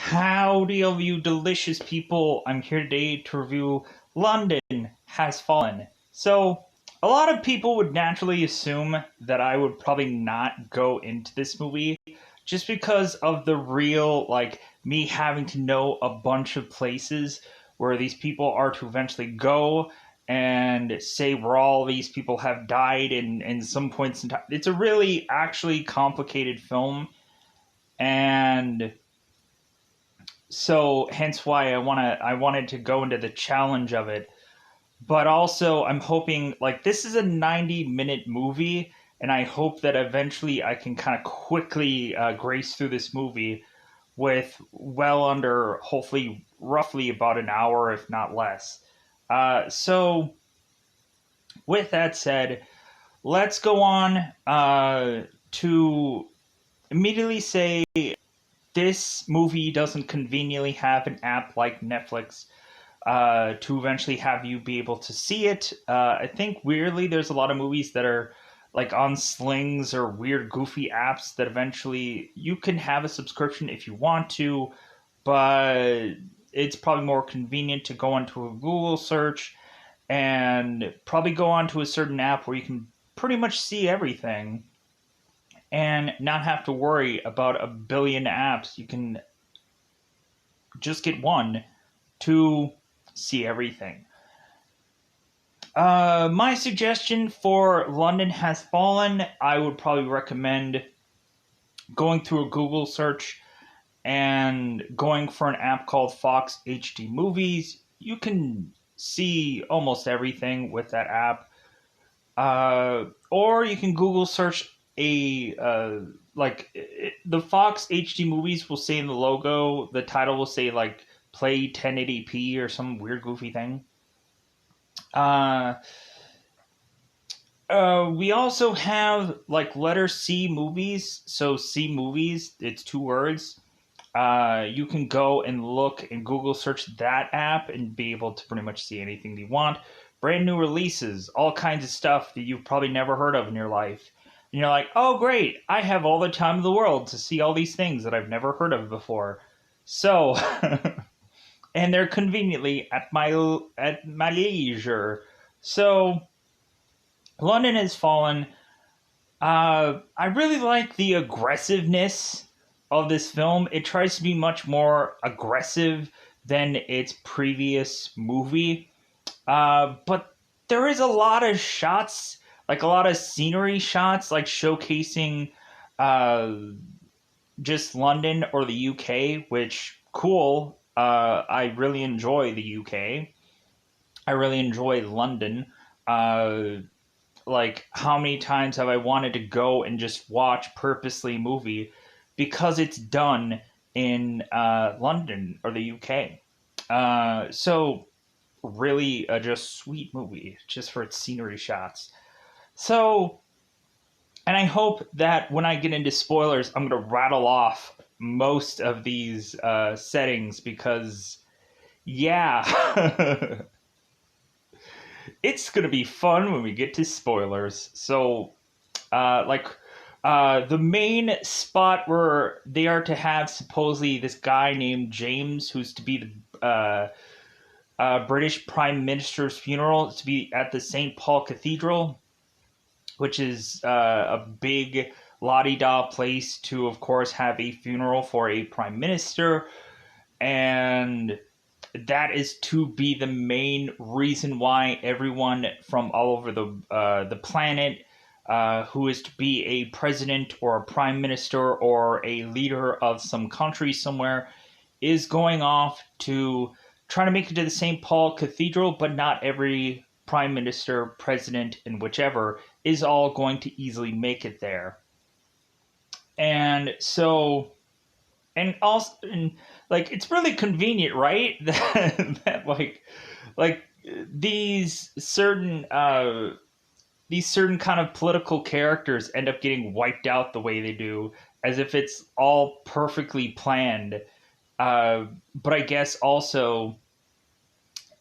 Howdy, all you delicious people. I'm here today to review London Has Fallen. So, a lot of people would naturally assume that I would probably not go into this movie just because of the real, me having to know a bunch of places where these people are to eventually go and say where all these people have died in some points in time. It's a really actually complicated film, and so hence why I wanted to go into the challenge of it. But also I'm hoping, this is a 90-minute movie, and I hope that eventually I can kind of quickly grace through this movie with well under, hopefully, roughly about an hour, if not less. So with that said, let's go on to immediately say this movie doesn't conveniently have an app like Netflix to eventually have you be able to see it. I think weirdly, there's a lot of movies that are like on slings or weird, goofy apps that eventually you can have a subscription if you want to, but it's probably more convenient to go onto a Google search and probably go onto a certain app where you can pretty much see everything and not have to worry about a billion apps. You can just get one to see everything. My suggestion for London Has Fallen, I would probably recommend going through a Google search and going for an app called Fox HD Movies. You can see almost everything with that app. Or you can Google search the Fox HD Movies will say in the logo, the title will say play 1080p or some weird goofy thing. We also have letter C movies. So C movies, it's two words. You can go and look and Google search that app and be able to pretty much see anything you want. Brand new releases, all kinds of stuff that you've probably never heard of in your life. And you're like, oh great, I have all the time in the world to see all these things that I've never heard of before. So, and they're conveniently at my leisure. So, London Has Fallen. I really like the aggressiveness of this film. It tries to be much more aggressive than its previous movie. But there is a lot of shots, a lot of scenery shots, showcasing just London or the UK, which, cool. I really enjoy the UK. I really enjoy London. How many times have I wanted to go and just watch purposely movie because it's done in London or the UK. So really just sweet movie just for its scenery shots. So, and I hope that when I get into spoilers, I'm going to rattle off most of these settings because, yeah, it's going to be fun when we get to spoilers. So, the main spot where they are to have supposedly this guy named James, who's to be the British Prime Minister's funeral, to be at the St. Paul Cathedral, which is a big la-di-da place to, of course, have a funeral for a prime minister. And that is to be the main reason why everyone from all over the planet who is to be a president or a prime minister or a leader of some country somewhere is going off to try to make it to the St. Paul Cathedral, but not every prime minister, president, and whichever is all going to easily make it there. And so, and also, it's really convenient, right? that like these certain kind of political characters end up getting wiped out the way they do, as if it's all perfectly planned. But I guess also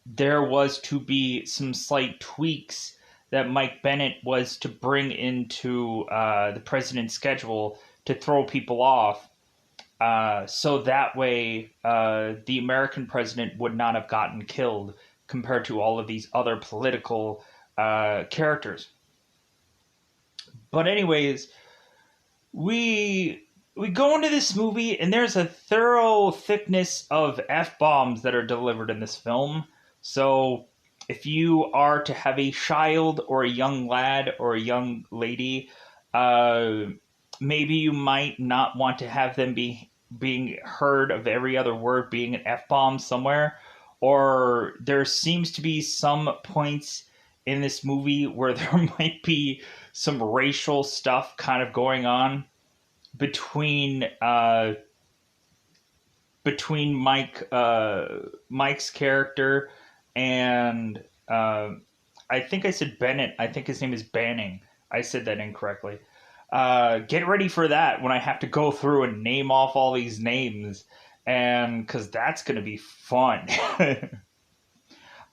there was to be some slight tweaks that Mike Bennett was to bring into the president's schedule to throw people off. So that way, the American president would not have gotten killed compared to all of these other political characters. But anyways, we go into this movie and there's a thorough thickness of f-bombs that are delivered in this film. So if you are to have a child or a young lad or a young lady, uh, maybe you might not want to have them be being heard of every other word being an f-bomb somewhere. Or there seems to be some points in this movie where there might be some racial stuff kind of going on between Mike's character and I think I said Bennett. I think his name is Banning. I said that incorrectly. Get ready for that when I have to go through and name off all these names, and because that's going to be fun.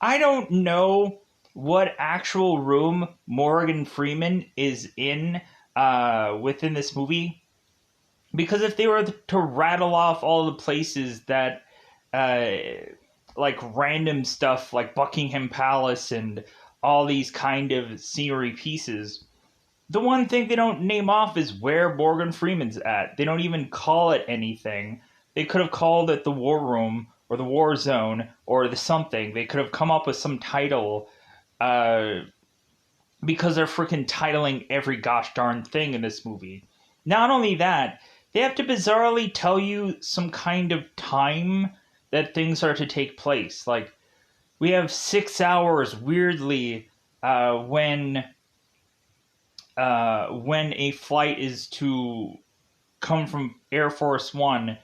I don't know what actual room Morgan Freeman is in within this movie, because if they were to rattle off all the places that uh, like random stuff like Buckingham Palace and all these kind of scenery pieces, the one thing they don't name off is where Morgan Freeman's at. They don't even call it anything. They could have called it the War Room or the War Zone or the something. They could have come up with some title, uh, because they're freaking titling every gosh darn thing in this movie. Not only that, they have to bizarrely tell you some kind of time that things are to take place. Like, we have 6 hours, weirdly, when a flight is to come from Air Force One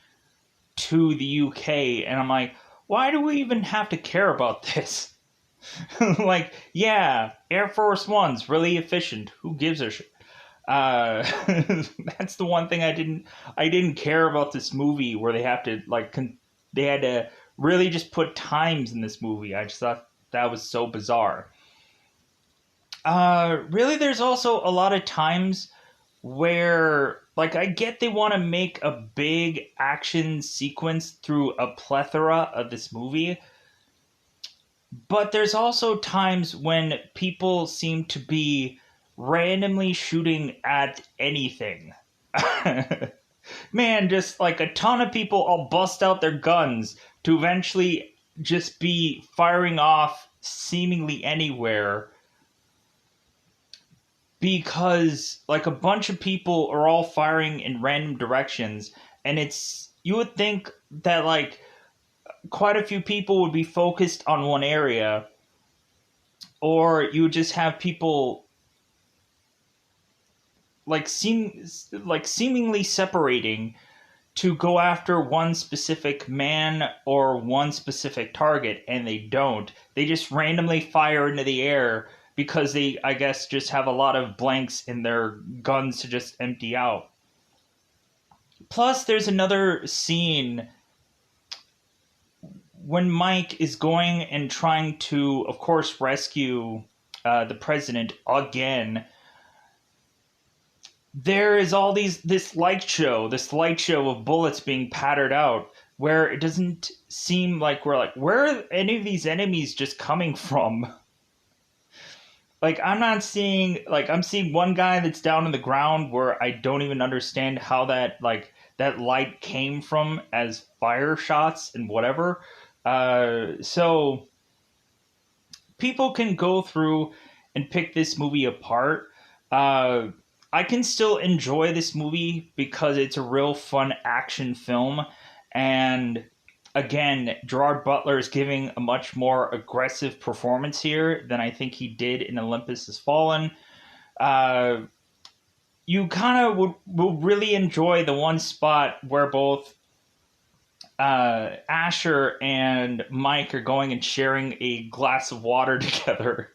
to the UK, and I'm like, why do we even have to care about this? Like, yeah, Air Force One's really efficient. Who gives a shit? Uh, that's the one thing I didn't care about this movie, where they have to they had to really just put times in this movie. I just thought that was so bizarre. Really, there's also a lot of times where, like, I get they want to make a big action sequence through a plethora of this movie, but there's also times when people seem to be randomly shooting at anything. Man, just like a ton of people all bust out their guns to eventually just be firing off seemingly anywhere, because like a bunch of people are all firing in random directions, and it's, you would think that like quite a few people would be focused on one area, or you would just have people seemingly separating to go after one specific man or one specific target, and they don't. They just randomly fire into the air because they, I guess, just have a lot of blanks in their guns to just empty out. Plus, there's another scene when Mike is going and trying to, of course, rescue the president again. There is all this light show of bullets being pattered out, where it doesn't seem like we're like, where are any of these enemies just coming from? Like, I'm not seeing, like, I'm seeing one guy that's down on the ground where I don't even understand how that light came from as fire shots and whatever. So people can go through and pick this movie apart. I can still enjoy this movie because it's a real fun action film. And again, Gerard Butler is giving a much more aggressive performance here than I think he did in Olympus Has Fallen. You kind of will really enjoy the one spot where both Asher and Mike are going and sharing a glass of water together.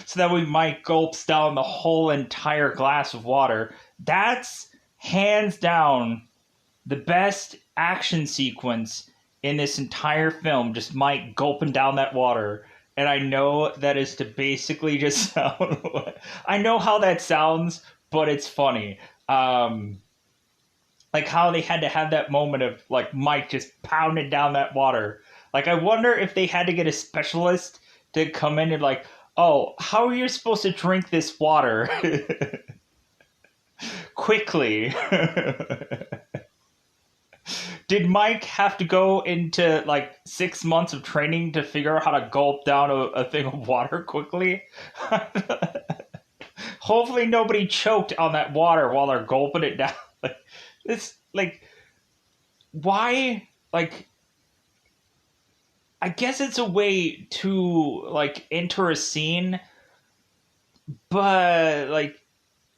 So that way Mike gulps down the whole entire glass of water. That's hands down the best action sequence in this entire film. Just Mike gulping down that water. And I know that is to basically just sound... I know how that sounds, but it's funny. Like how they had to have that moment of like Mike just pounding down that water. Like I wonder if they had to get a specialist to come in and like, oh, how are you supposed to drink this water quickly? Did Mike have to go into like 6 months of training to figure out how to gulp down a thing of water quickly? Hopefully nobody choked on that water while they're gulping it down. Like it's like why like I guess it's a way to like enter a scene, but like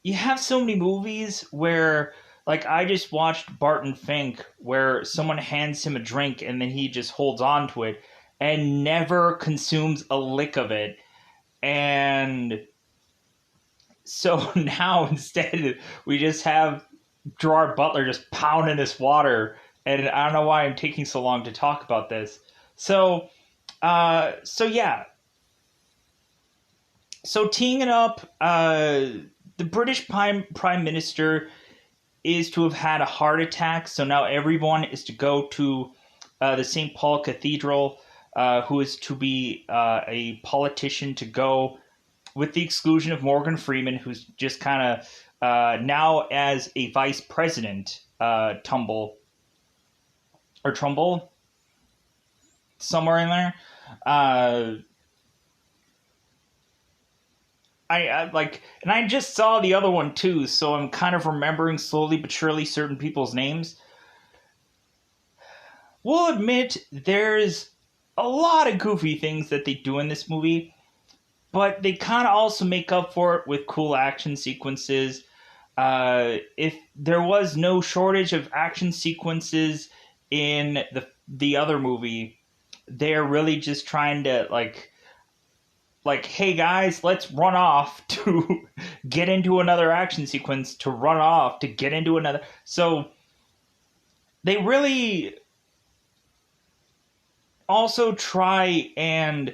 you have so many movies where like I just watched Barton Fink where someone hands him a drink and then he just holds on to it and never consumes a lick of it. And so now instead we just have Gerard Butler just pounding this water, and I don't know why I'm taking so long to talk about this. So yeah. So teeing it up, the British Prime Minister is to have had a heart attack. So now everyone is to go to the St. Paul Cathedral, who is to be a politician to go, with the exclusion of Morgan Freeman, who's just kind of now as a vice president, Trumbull, somewhere in there. I like, and I just saw the other one too, so I'm kind of remembering slowly but surely certain people's names. We'll admit there's a lot of goofy things that they do in this movie, but they kind of also make up for it with cool action sequences. If there was no shortage of action sequences in the other movie, they're really just trying to like, hey guys, let's run off to get into another action sequence, to run off to get into another. So they really also try and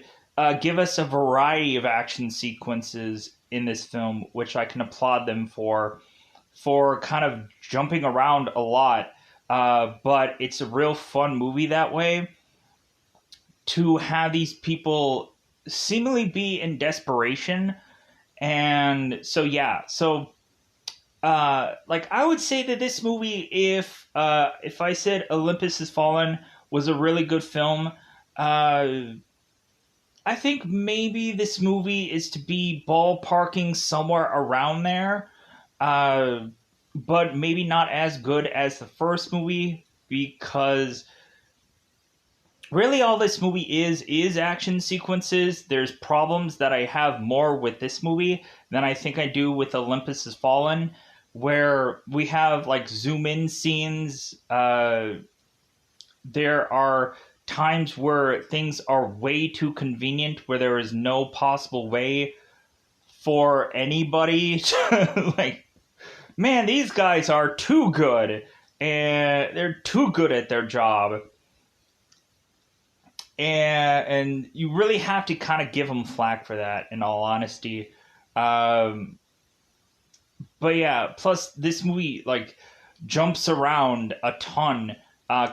give us a variety of action sequences in this film, which I can applaud them for kind of jumping around a lot. But it's a real fun movie that way, to have these people seemingly be in desperation. And so yeah, so like I would say that this movie, if I said Olympus Has Fallen was a really good film, I think maybe this movie is to be ballparking somewhere around there, but maybe not as good as the first movie, because really all this movie is action sequences. There's problems that I have more with this movie than I think I do with Olympus Has Fallen, where we have like zoom in scenes. There are times where things are way too convenient, where there is no possible way for anybody to like, man, these guys are too good, and they're too good at their job. And you really have to kind of give them flack for that, in all honesty. But yeah, plus this movie like jumps around a ton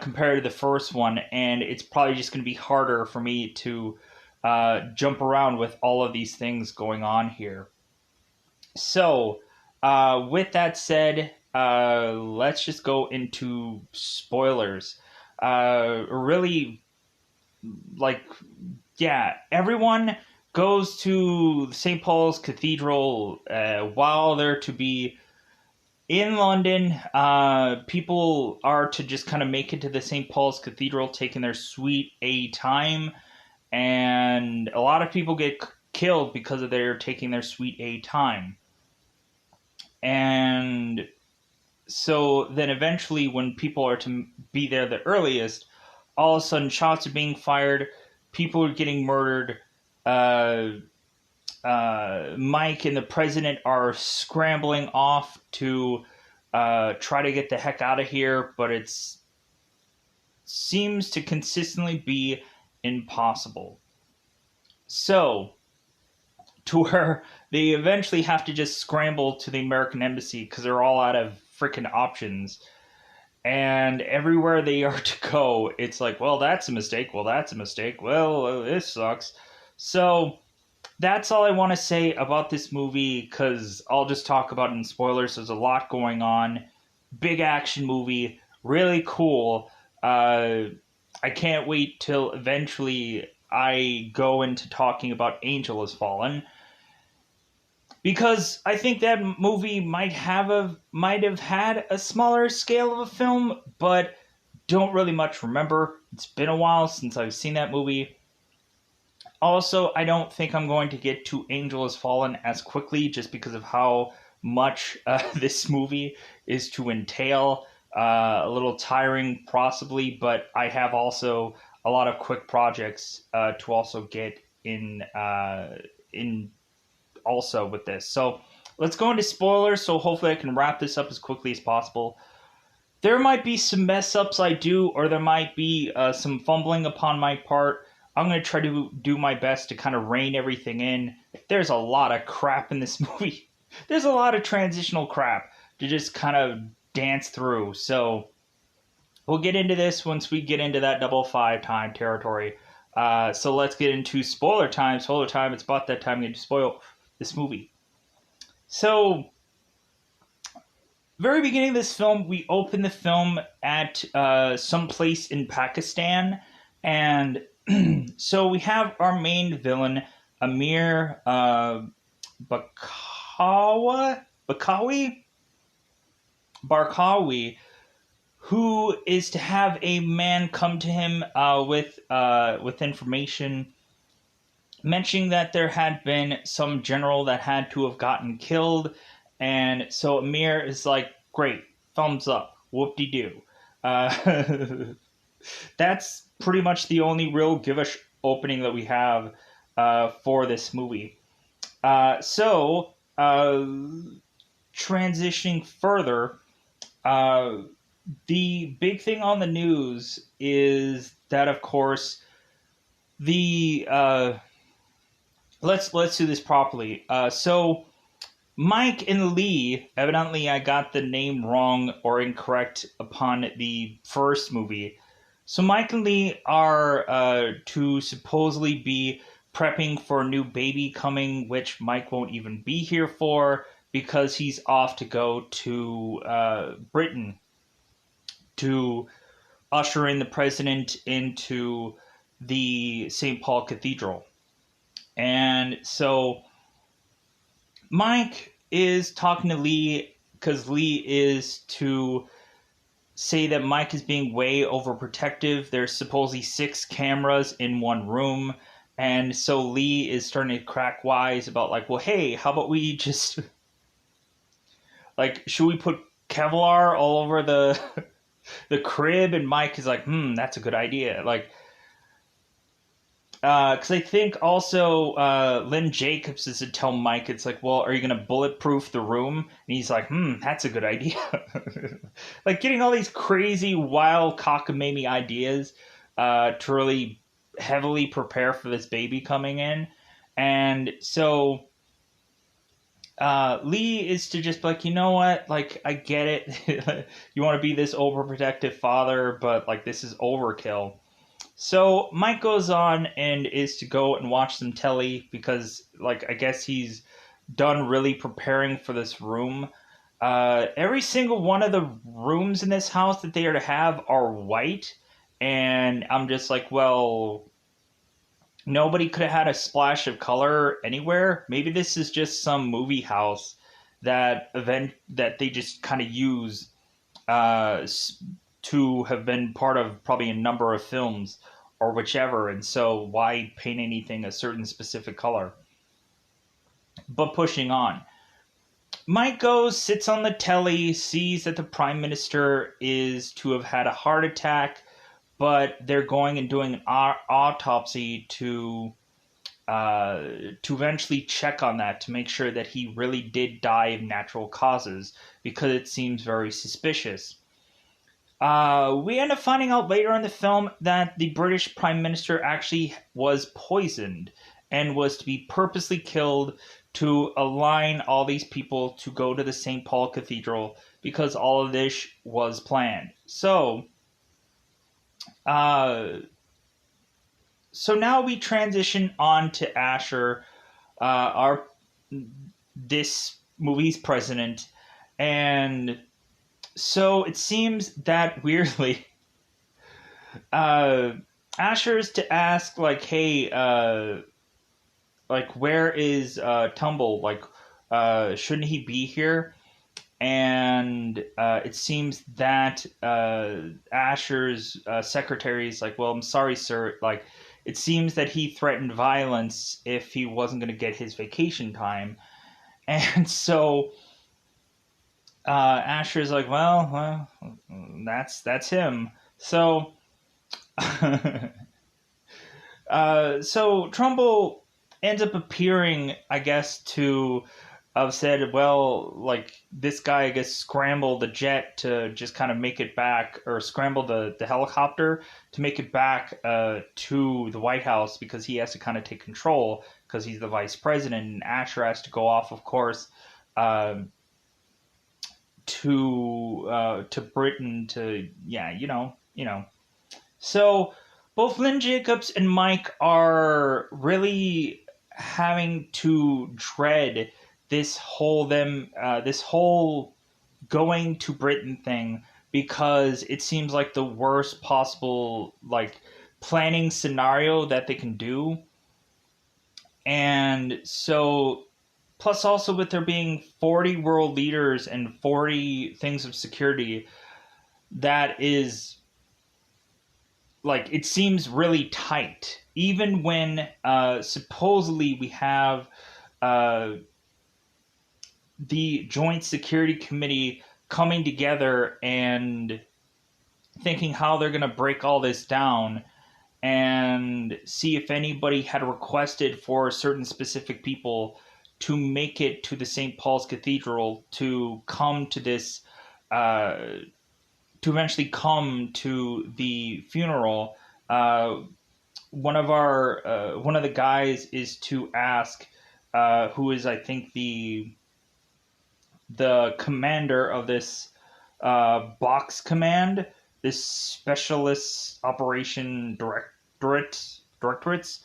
compared to the first one, and it's probably just going to be harder for me to jump around with all of these things going on here. So, with that said, let's just go into spoilers. Really, like, yeah, everyone goes to St. Paul's Cathedral while they're to be in London. People are to just kind of make it to the St. Paul's Cathedral, taking their sweet A time, and a lot of people get killed because of their taking their sweet A time. And so then eventually, when people are to be there the earliest, all of a sudden shots are being fired, people are getting murdered. Mike and the president are scrambling off to try to get the heck out of here, but it seems to consistently be impossible. So, to where they eventually have to just scramble to the American embassy because they're all out of freaking options. And everywhere they are to go, it's like, well, that's a mistake. Well, that's a mistake. Well, this sucks. So that's all I want to say about this movie because I'll just talk about it in spoilers. There's a lot going on. Big action movie, really cool. I can't wait till eventually I go into talking about Angel Has Fallen because I think that movie might have had a smaller scale of a film, but don't really much remember. It's been a while since I've seen that movie. Also, I don't think I'm going to get to Angel Has Fallen as quickly just because of how much this movie is to entail. A little tiring, possibly, but I have also a lot of quick projects to also get in also with this. So let's go into spoilers. So hopefully I can wrap this up as quickly as possible. There might be some mess ups I do, or there might be some fumbling upon my part. I'm going to try to do my best to kind of rein everything in. There's a lot of crap in this movie. There's a lot of transitional crap to just kind of dance through. So we'll get into this once we get into that double five time territory. So let's get into spoiler time. Spoiler time. It's about that time I'm going to spoil this movie. So, very beginning of this film, we open the film at some place in Pakistan, and so we have our main villain, Amir Barkawi, who is to have a man come to him with information mentioning that there had been some general that had to have gotten killed. And so Amir is like, great, thumbs up, whoop-de-doo. That's pretty much the only real give-a-sh opening that we have for this movie. Transitioning further, the big thing on the news is that, of course, the let's do this properly. So Mike and Lee, evidently I got the name wrong or incorrect upon the first movie. So Mike and Lee are to supposedly be prepping for a new baby coming, which Mike won't even be here for because he's off to go to Britain to usher in the president into the St. Paul Cathedral. And so Mike is talking to Lee because Lee is to say that Mike is being way overprotective. There's supposedly 6 cameras in one room. And so Lee is starting to crack wise about like, well, hey, how about we just like, should we put Kevlar all over the the crib? And Mike is like, that's a good idea. Like, because I think also Lynn Jacobs is to tell Mike, it's like, well, are you going to bulletproof the room? And he's like, that's a good idea. Like getting all these crazy, wild, cockamamie ideas to really heavily prepare for this baby coming in. And so Lee is to just be like, you know what? Like, I get it. You want to be this overprotective father, but like this is overkill. So Mike goes on and is to go and watch some telly because, like, I guess he's done really preparing for this room. Every single one of the rooms in this house that they are to have are white. And I'm just like, well, nobody could have had a splash of color anywhere. Maybe this is just some movie house that they just kind of use to have been part of probably a number of films or whichever, and so why paint anything a certain specific color? But pushing on, Mike goes, sits on the telly, sees that the Prime Minister is to have had a heart attack, but they're going and doing an autopsy to eventually check on that to make sure that he really did die of natural causes because it seems very suspicious. We end up finding out later in the film that the British Prime Minister actually was poisoned and was to be purposely killed to align all these people to go to the St. Paul Cathedral because all of this was planned. Uh, so now we transition on to Asher, our this movie's president, and so it seems that weirdly, uh, Asher's to ask like, "Hey, like where is Tumble? Like, shouldn't he be here?" And it seems that Asher's secretary is like, "Well, I'm sorry, sir. Like, it seems that he threatened violence if he wasn't going to get his vacation time." And so Asher's like, well, that's him. So, so Trumbull ends up appearing, I guess, to have said, well, like this guy, I guess, scrambled the jet to just kind of make it back, or scramble the helicopter to make it back to the White House because he has to kind of take control because he's the vice president, and Asher has to go off, of course. To Britain to so both Lynn Jacobs and Mike are really having to dread this whole going to Britain thing because it seems like the worst possible like planning scenario that they can do. And so plus also with there being 40 world leaders and 40 things of security, that is like it seems really tight even when supposedly we have uh, the Joint Security Committee coming together and thinking how they're going to break all this down and see if anybody had requested for certain specific people to make it to the St. Paul's Cathedral to come to this, to eventually come to the funeral. One of the guys is to ask, who is I think the commander of this box command, this specialist operation directorates.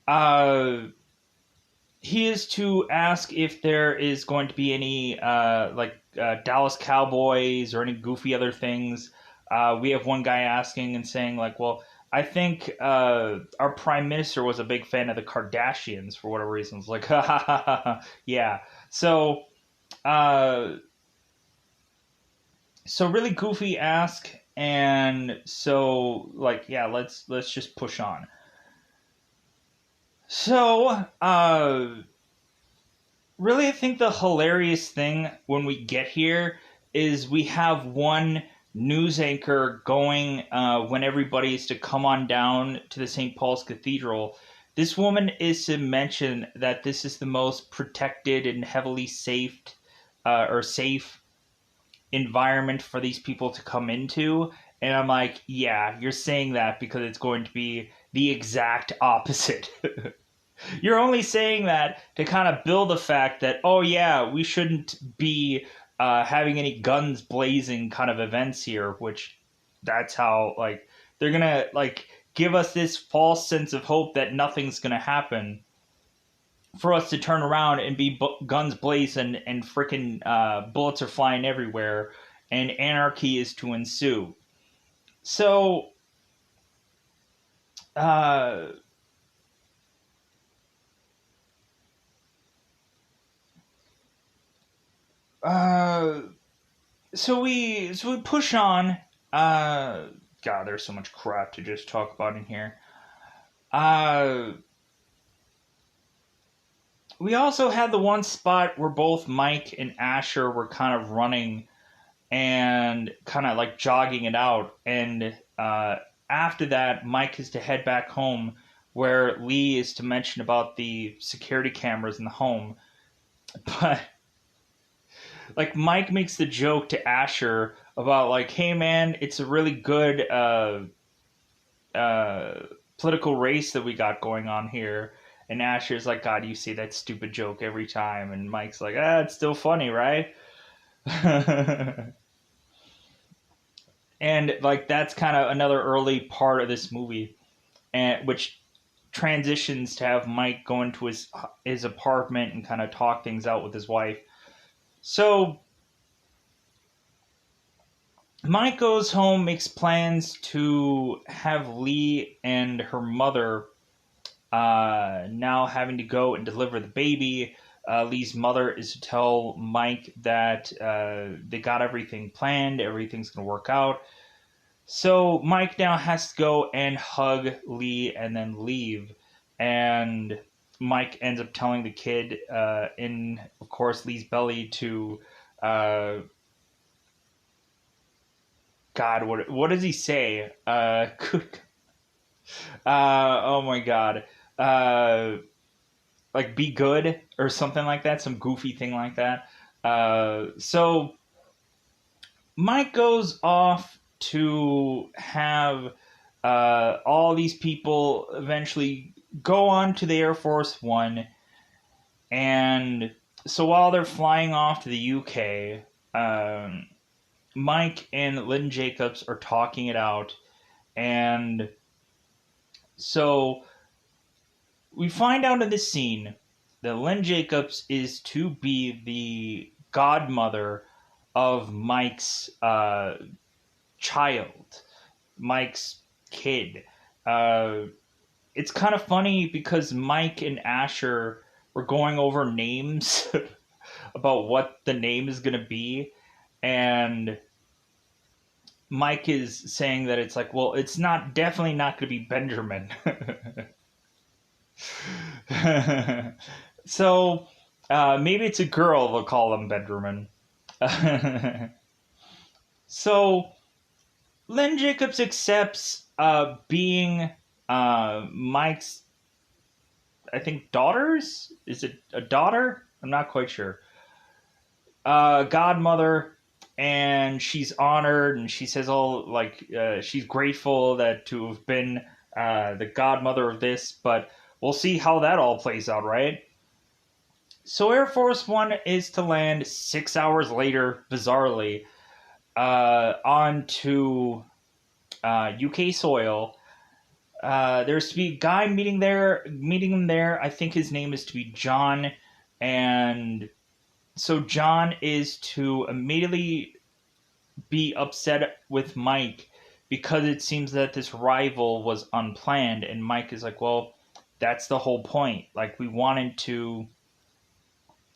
Uh, he is to ask if there is going to be any Dallas Cowboys or any goofy other things. We have one guy asking and saying like, well, I think our prime minister was a big fan of the Kardashians for whatever reasons. Like, yeah. So, uh, so really goofy ask, and so like, yeah, let's just push on. So, really, I think the hilarious thing when we get here is we have one news anchor going when everybody is to come on down to the St. Paul's Cathedral. This woman is to mention that this is the most protected and heavily safe environment for these people to come into. And I'm like, yeah, you're saying that because it's going to be the exact opposite. You're only saying that to kind of build the fact that, oh yeah, we shouldn't be having any guns blazing kind of events here, which that's how like they're gonna like give us this false sense of hope that nothing's gonna happen for us to turn around and be guns blazing and freaking bullets are flying everywhere and anarchy is to ensue. So uh, uh, so we push on. God, there's so much crap to just talk about in here. Uh, we also had the one spot where both Mike and Asher were kind of running and kind of like jogging it out, and after that, Mike is to head back home, where Lee is to mention about the security cameras in the home, but like Mike makes the joke to Asher about like, "Hey man, it's a really good uh, political race that we got going on here." And Asher's like, "God, you say that stupid joke every time." And Mike's like, "Ah, it's still funny, right?" And like that's kind of another early part of this movie, and which transitions to have Mike go into his apartment and kind of talk things out with his wife. So Mike goes home, makes plans to have Lee and her mother now having to go and deliver the baby. Lee's mother is to tell Mike that they got everything planned, everything's going to work out. So Mike now has to go and hug Lee and then leave. And Mike ends up telling the kid in, of course, Lee's belly to, God, what does he say? Oh my God. Uh, like be good or something like that, some goofy thing like that. So Mike goes off to have all these people eventually go on to the Air Force One, and so while they're flying off to the UK, Mike and Lynn Jacobs are talking it out, and so we find out in this scene that Lynn Jacobs is to be the godmother of Mike's child, Mike's kid. Uh, it's kind of funny because Mike and Asher were going over names about what the name is going to be, and Mike is saying that it's like, well, it's not definitely not going to be Benjamin. So maybe it's a girl. They'll call him Benjamin. So Len Jacobs accepts being Mike's, I think, daughters. Is it a daughter? I'm not quite sure. Godmother, and she's honored, and she says all like she's grateful that to have been the godmother of this, but we'll see how that all plays out, right? So Air Force One is to land 6 hours later, bizarrely, onto UK soil. There's to be a guy meeting him there. I think his name is to be John, and so John is to immediately be upset with Mike because it seems that this rival was unplanned, and Mike is like, well, that's the whole point. Like, we wanted to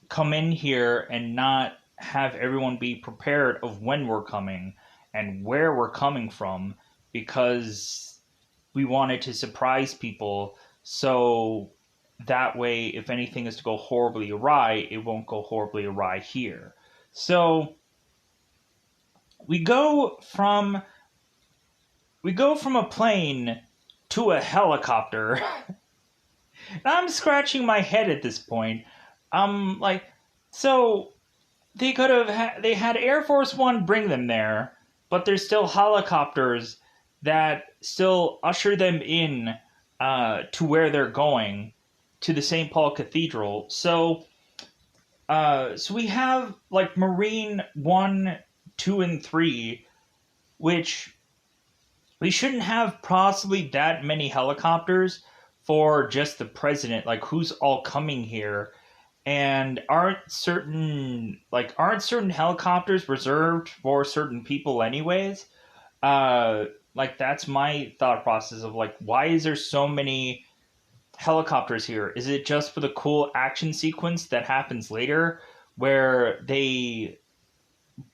come in here and not have everyone be prepared of when we're coming and where we're coming from, because we wanted to surprise people, so that way if anything is to go horribly awry, it won't go horribly awry here. So we go from a plane to a helicopter. I'm scratching my head at this point. Like, so they could have they had Air Force One bring them there, but there's still helicopters that still usher them in to where they're going, to the St. Paul Cathedral. So so we have like Marine 1, 2, and 3, which we shouldn't have possibly that many helicopters for just the president. Like, who's all coming here? And aren't certain helicopters reserved for certain people anyways? Like, that's my thought process of like, why is there so many helicopters here? Is it just for the cool action sequence that happens later where they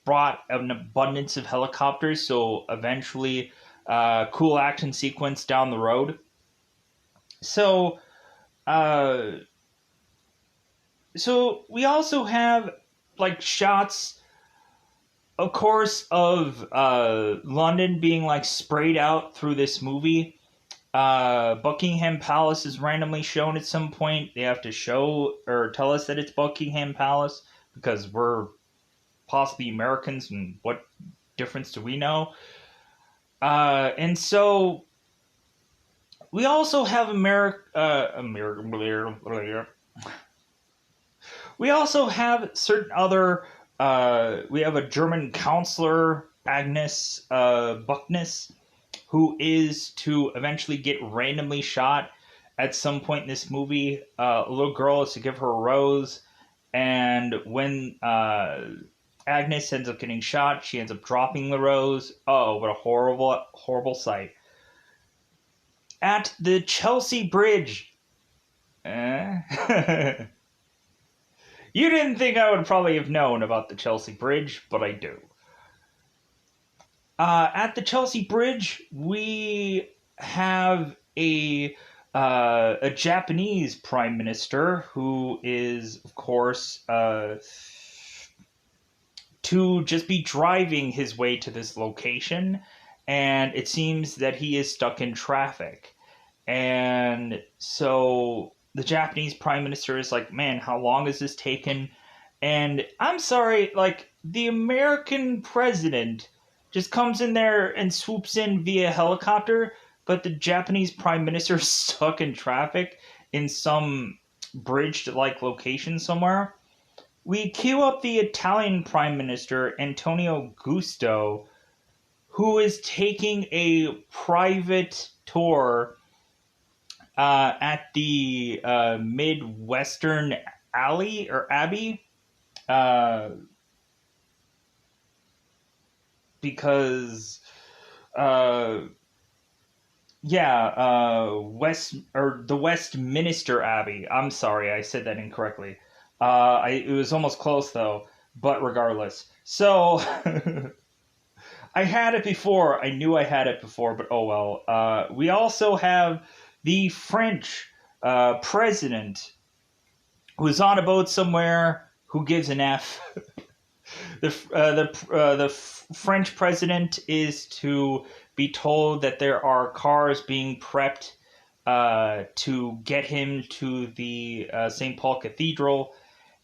brought an abundance of helicopters, so eventually cool action sequence down the road? So uh so we also have like shots, of course, of London being like sprayed out through this movie. Buckingham Palace is randomly shown at some point. They have to show or tell us that it's Buckingham Palace because we're possibly Americans, and what difference do we know? And so we also have we also have certain other we have a German counselor, Agnes Buckness, who is to eventually get randomly shot at some point in this movie. A little girl is to give her a rose, and when Agnes ends up getting shot, she ends up dropping the rose. Oh, what a horrible, horrible sight. At the Chelsea Bridge. You didn't think I would probably have known about the Chelsea Bridge, but I do. At the Chelsea Bridge, we have a Japanese prime minister who is, of course, to just be driving his way to this location, and it seems that he is stuck in traffic. And so the Japanese prime minister is like, man, how long has this taken? And I'm sorry, like, the American president just comes in there and swoops in via helicopter, but the Japanese prime minister is stuck in traffic in some bridged like location somewhere. We queue up the Italian prime minister, Antonio Gusto, who is taking a private tour at the Midwestern Alley or Abbey, because West or the Westminster Abbey. I'm sorry, I said that incorrectly. It was almost close though, but regardless. So I had it before. I knew I had it before, but oh well. We also have the French president who's on a boat somewhere. Who gives an F? The French president is to be told that there are cars being prepped to get him to the St. Paul Cathedral,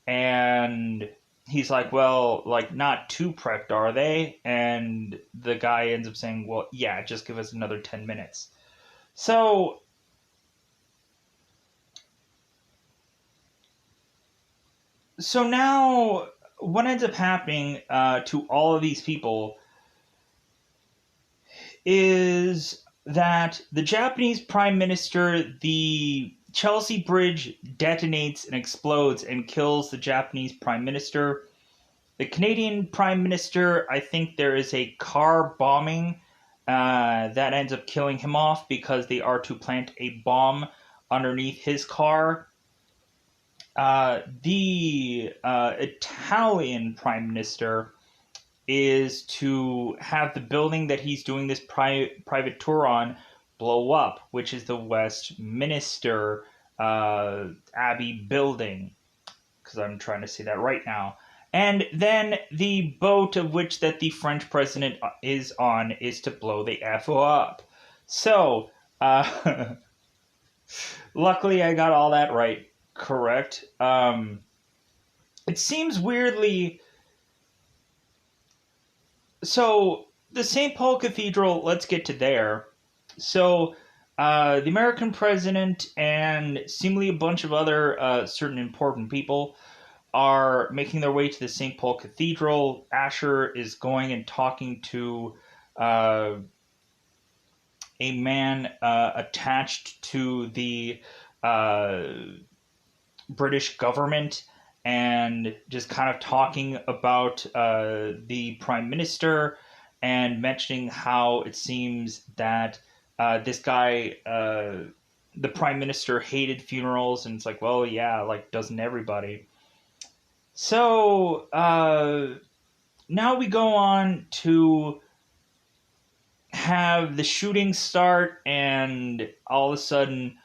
and he's like, well, like, not too prepped, are they? And the guy ends up saying, well, yeah, just give us another 10 minutes. So now what ends up happening to all of these people is that the Japanese prime minister, the Chelsea Bridge detonates and explodes and kills the Japanese prime minister. The Canadian prime minister, I think there is a car bombing that ends up killing him off because they are to plant a bomb underneath his car. The Italian prime minister is to have the building that he's doing this private tour on blow up, which is the Westminster Abbey building, because I'm trying to say that right now. And then the boat of which that the French president is on is to blow the F up. So, luckily I got all that right. Correct. It seems weirdly. So the St. Paul Cathedral. Let's get to there. So the American president and seemingly a bunch of other certain important people are making their way to the St. Paul Cathedral. Asher is going and talking to a man attached to the British government, and just kind of talking about the prime minister and mentioning how it seems that this guy, the prime minister, hated funerals, and it's like, well, yeah, like, doesn't everybody? So now we go on to have the shooting start, and all of a sudden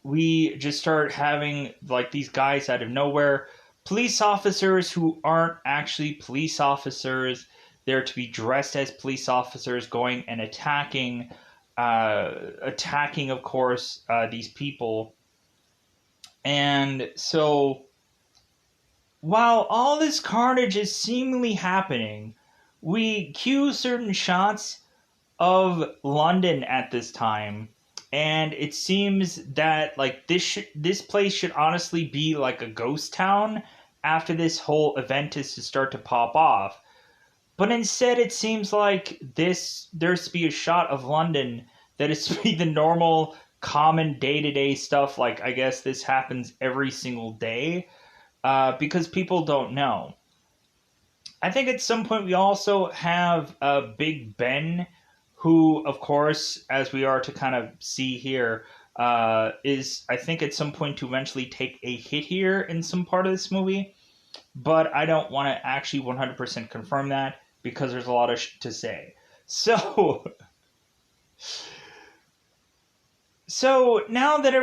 we just start having, like, these guys out of nowhere, police officers who aren't actually police officers. They're to be dressed as police officers, going and attacking, of course, these people. And so while all this carnage is seemingly happening, we cue certain shots of London at this time, and it seems that, like, this place should honestly be like a ghost town, after this whole event is to start to pop off. But instead, it seems like there's to be a shot of London that is to be the normal, common day-to-day stuff. Like, I guess this happens every single day, because people don't know. I think at some point we also have Big Ben, who, of course, as we are to kind of see here, is, I think, at some point to eventually take a hit here in some part of this movie. But I don't want to actually 100% confirm that because there's a lot of to say. So, so now that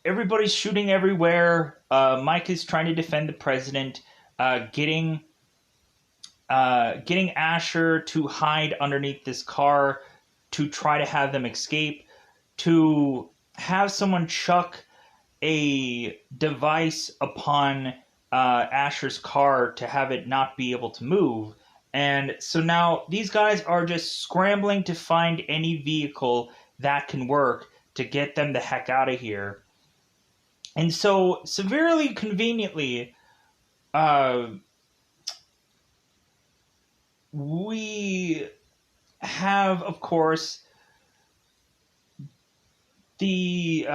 everybody's shooting everywhere, Mike is trying to defend the president, getting Asher to hide underneath this car to try to have them escape, to have someone chuck a device upon Asher's car to have it not be able to move. And so now these guys are just scrambling to find any vehicle that can work to get them the heck out of here. And so, severely conveniently, we have, of course, we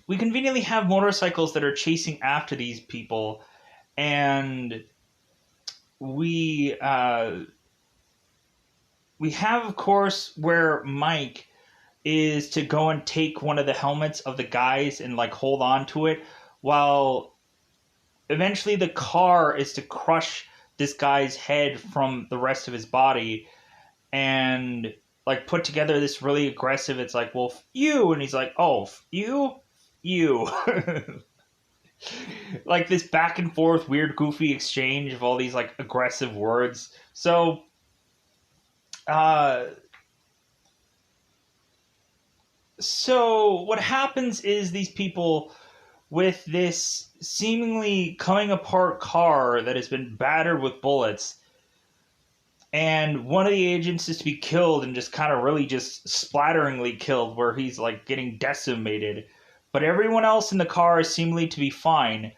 conveniently have motorcycles that are chasing after these people, and we have, of course, where Mike is to go and take one of the helmets of the guys and like hold on to it, while eventually the car is to crush this guy's head from the rest of his body, and like put together this really aggressive, it's like, well, you, and he's like, oh, you like this back and forth weird goofy exchange of all these like aggressive words. So what happens is these people, with this seemingly coming apart car that has been battered with bullets, and one of the agents is to be killed and just kind of really just splatteringly killed, where he's like getting decimated, but everyone else in the car is seemingly to be fine.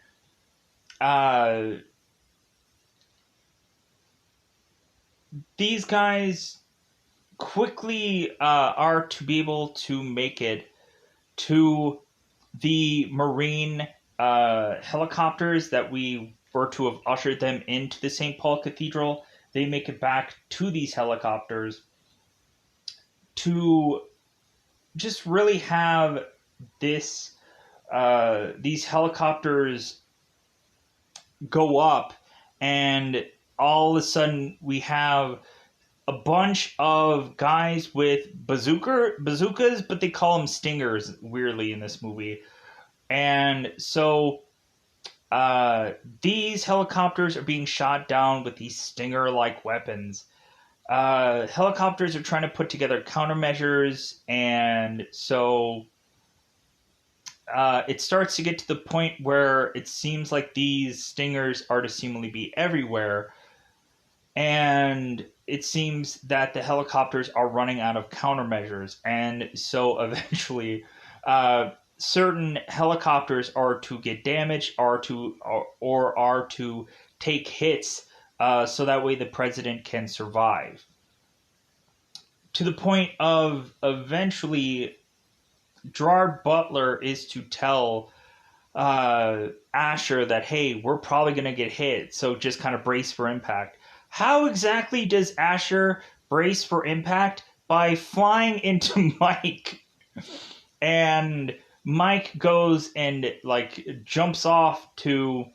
These guys quickly are to be able to make it to the Marine helicopters that we were to have ushered them into the St. Paul Cathedral. They make it back to these helicopters to just really have these helicopters go up, and all of a sudden we have a bunch of guys with bazookas, but they call them stingers, weirdly, in this movie. And so these helicopters are being shot down with these stinger-like weapons. Helicopters are trying to put together countermeasures, and so it starts to get to the point where it seems like these stingers are to seemingly be everywhere, and it seems that the helicopters are running out of countermeasures, and so eventually certain helicopters are to get damaged, or are to take hits, so that way the president can survive. To the point of eventually Gerard Butler is to tell Asher that, hey, we're probably going to get hit, so just kind of brace for impact. How exactly does Asher brace for impact? By flying into Mike. And Mike goes and like jumps off to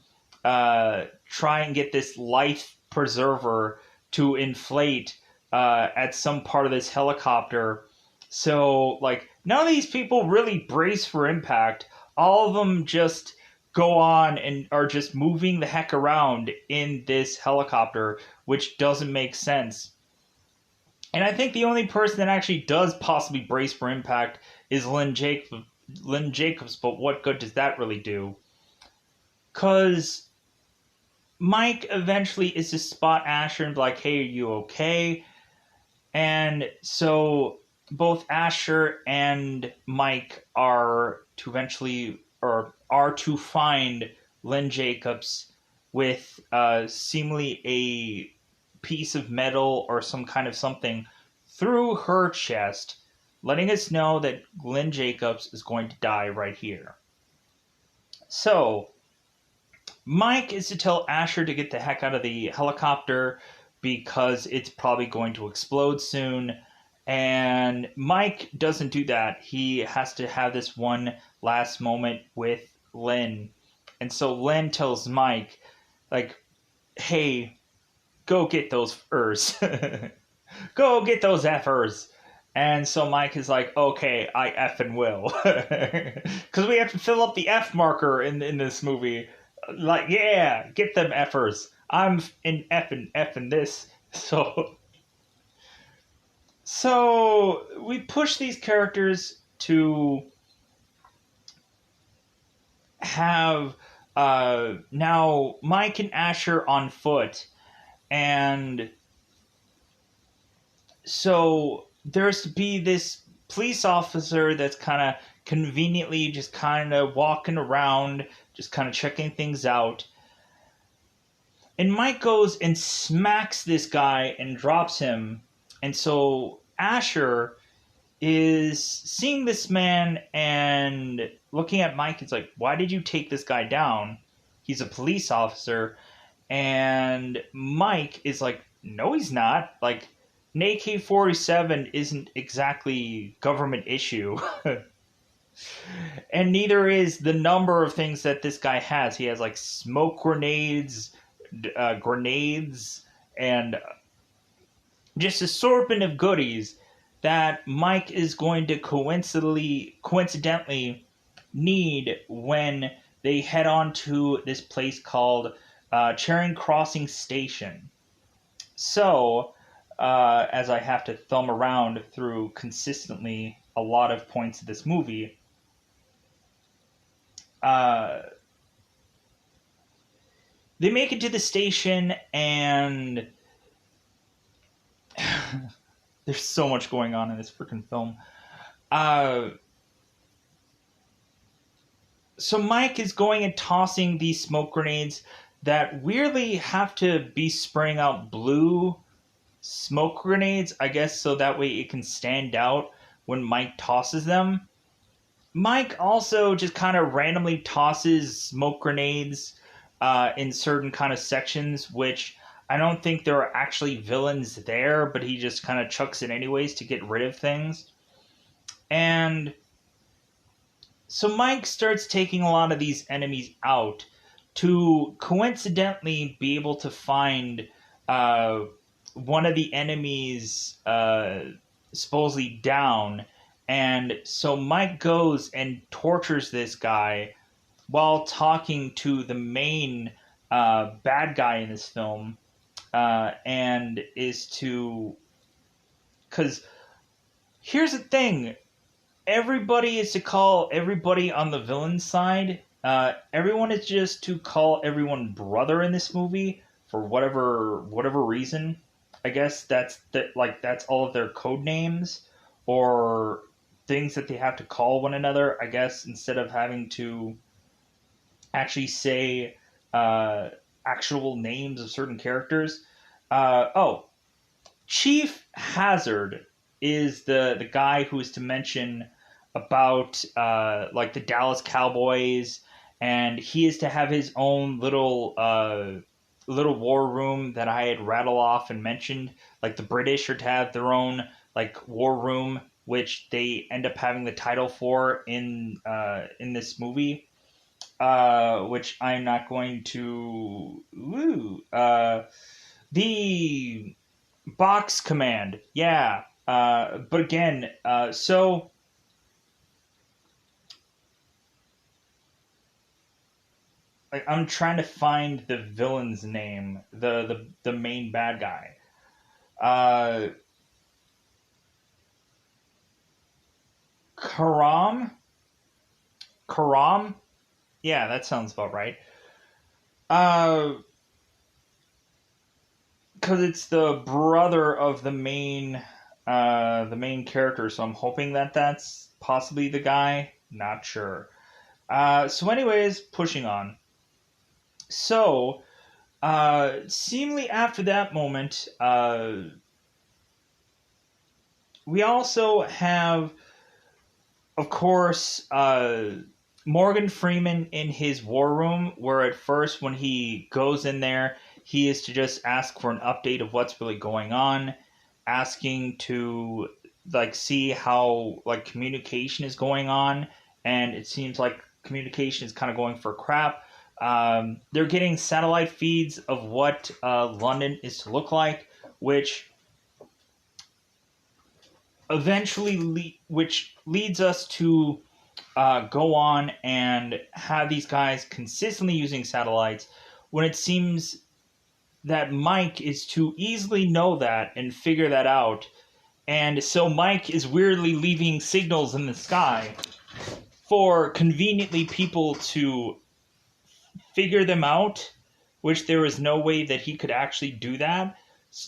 try and get this life preserver to inflate at some part of this helicopter. So like none of these people really brace for impact. All of them just go on and are just moving the heck around in this helicopter, which doesn't make sense. And I think the only person that actually does possibly brace for impact is Lynn Jacobs, but what good does that really do? Because Mike eventually is to spot Asher and be like, hey, are you okay? And so both Asher and Mike are to eventually, or are to find Lynn Jacobs with seemingly a piece of metal or some kind of something through her chest, letting us know that Lynn Jacobs is going to die right here. So, Mike is to tell Asher to get the heck out of the helicopter because it's probably going to explode soon. And Mike doesn't do that. He has to have this one last moment with Lynn. And so Lynn tells Mike, like, hey, go get those furs. Go get those effers. And so Mike is like, okay, I effing will. Because we have to fill up the F marker in this movie. Like, yeah, get them effers. I'm in effing this. So we push these characters to have now Mike and Asher on foot. And so there's to be this police officer that's kind of conveniently just kind of walking around, just kind of checking things out. And Mike goes and smacks this guy and drops him. And so Asher is seeing this man and looking at Mike. It's like, why did you take this guy down? He's a police officer. And Mike is like, no, he's not. Like, an AK-47 isn't exactly government issue. And neither is the number of things that this guy has. He has like smoke grenades, grenades, and just assortment of goodies that Mike is going to coincidentally need when they head on to this place called Charing Crossing Station. So, as I have to thumb around through consistently a lot of points of this movie, they make it to the station, and there's so much going on in this freaking film. So Mike is going and tossing these smoke grenades that weirdly have to be spraying out blue smoke grenades, I guess, so that way it can stand out when Mike tosses them. Mike also just kind of randomly tosses smoke grenades in certain kind of sections, which I don't think there are actually villains there, but he just kind of chucks it anyways to get rid of things. And so Mike starts taking a lot of these enemies out to coincidentally be able to find one of the enemies supposedly down. And so Mike goes and tortures this guy while talking to the main bad guy in this film, and is to... Because here's the thing. Everybody is to call everybody on the villain side. Everyone is just to call everyone brother in this movie for whatever reason. I guess that's all of their code names or things that they have to call one another. I guess instead of having to actually say actual names of certain characters. Chief Hazard is the guy who is to mention about like the Dallas Cowboys, and he is to have his own little war room that I had rattled off and mentioned. Like the British are to have their own like war room, which they end up having the title for in this movie, which I'm not going to. The Box Command, yeah. But again, so like I'm trying to find the villain's name, the main bad guy. Karam, Karam, yeah, that sounds about right. Because it's the brother of the main character, so I'm hoping that that's possibly the guy. Not sure. So, anyways, pushing on. So, seemingly after that moment, we also have, of course, Morgan Freeman in his war room, where at first, when he goes in there, he is to just ask for an update of what's really going on, asking to like see how like communication is going on, and it seems like communication is kind of going for crap. They're getting satellite feeds of what London is to look like, which which leads us to go on and have these guys consistently using satellites when it seems that Mike is to easily know that and figure that out. And so Mike is weirdly leaving signals in the sky for conveniently people to figure them out, which there is no way that he could actually do that.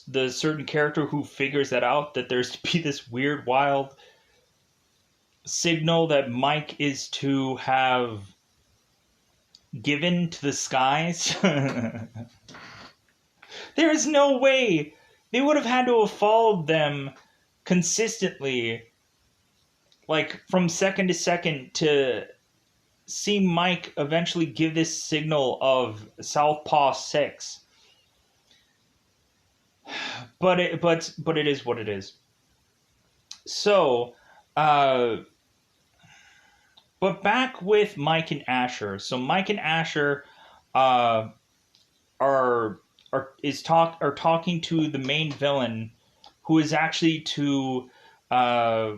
The certain character who figures that out, that there's to be this weird, wild signal that Mike is to have given to the skies. There is no way they would have had to have followed them consistently, like from second to second, to see Mike eventually give this signal of Southpaw 6. But it is what it is. So, but back with Mike and Asher. So Mike and Asher uh, are talking to the main villain, who is actually to uh,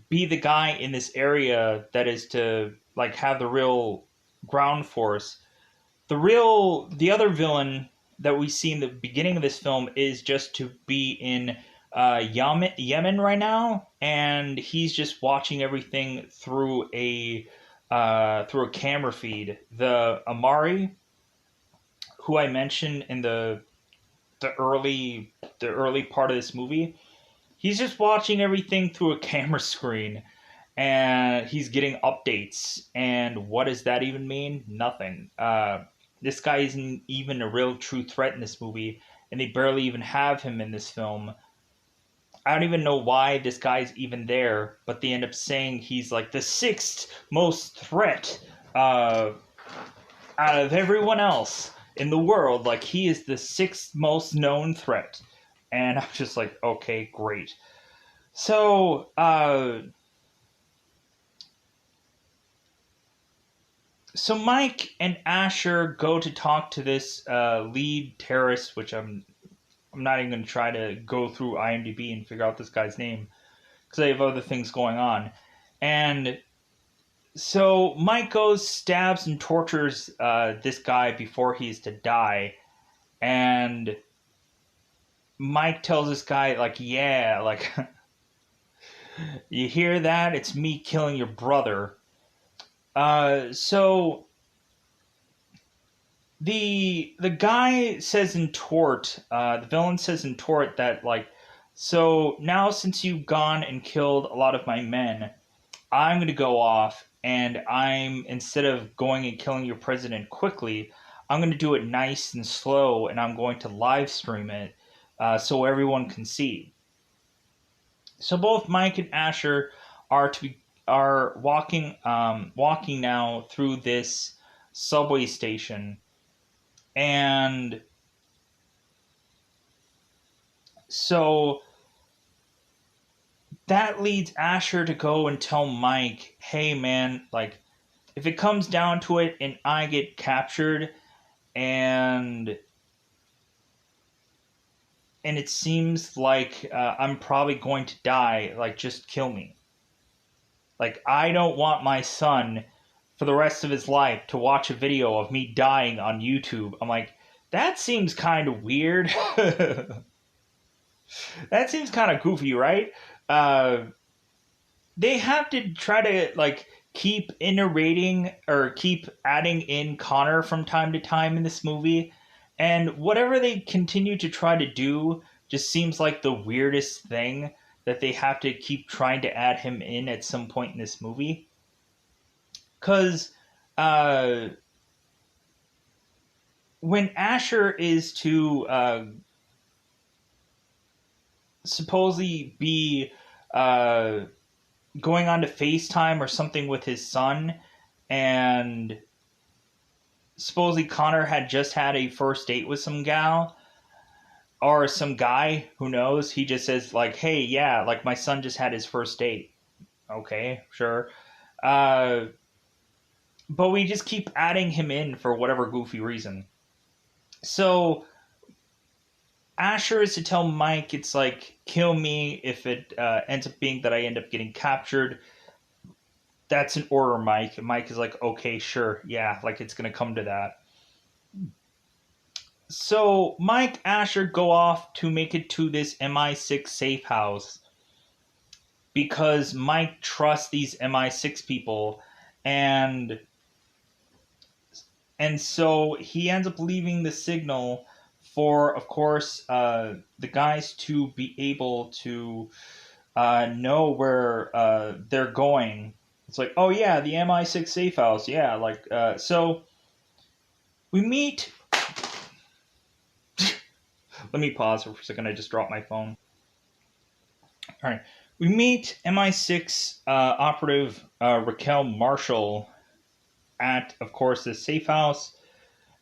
be the guy in this area that is to like have the real ground force. The other villain that we see in the beginning of this film is just to be in Yemen right now, and he's just watching everything through a camera feed. The Amari, who I mentioned in the early part of this movie, he's just watching everything through a camera screen, and he's getting updates. And what does that even mean? Nothing. This guy isn't even a real true threat in this movie, and they barely even have him in this film. I don't even know why this guy's even there, but they end up saying he's like the sixth most threat uh, out of everyone else in the world. Like, he is the sixth most known threat. And I'm just like, okay, great. So, Mike and Asher go to talk to this lead terrorist, which I'm not even going to try to go through IMDb and figure out this guy's name, because I have other things going on. And so Mike goes, stabs, and tortures this guy before he's to die. And Mike tells this guy, like, yeah, like, you hear that? It's me killing your brother. So the guy says in tort, the villain says in tort that, like, so now since you've gone and killed a lot of my men, I'm going to go off, and instead of going and killing your president quickly, I'm going to do it nice and slow, and I'm going to live stream it so everyone can see. So both Mike and Asher are walking now through this subway station, and so that leads Asher to go and tell Mike, hey man, like, if it comes down to it and I get captured and it seems like I'm probably going to die, like, just kill me. Like, I don't want my son for the rest of his life to watch a video of me dying on YouTube. I'm like, that seems kind of weird. That seems kind of goofy, right? Uh, they have to try to, like, keep iterating or keep adding in Connor from time to time in this movie. And whatever they continue to try to do just seems like the weirdest thing, that they have to keep trying to add him in at some point in this movie. Because when Asher is to supposedly be uh, going on to FaceTime or something with his son, and supposedly Connor had just had a first date with some gal or some guy, who knows. He just says like, hey, yeah, like my son just had his first date. Okay, sure. uh but we just keep adding him in for whatever goofy reason. So Asher is to tell Mike, it's like, kill me if it ends up being that I end up getting captured. That's an order, Mike. And Mike is like, okay, sure, yeah, like it's gonna come to that. So Mike, Asher go off to make it to this MI6 safe house because Mike trusts these MI6 people, and so he ends up leaving the signal for, of course, the guys to be able to know where they're going. It's like, oh yeah, the MI6 safe house, yeah, like so we meet. Let me pause for a second. I just dropped my phone. All right, we meet MI6 operative Raquel Marshall at, of course, the safe house,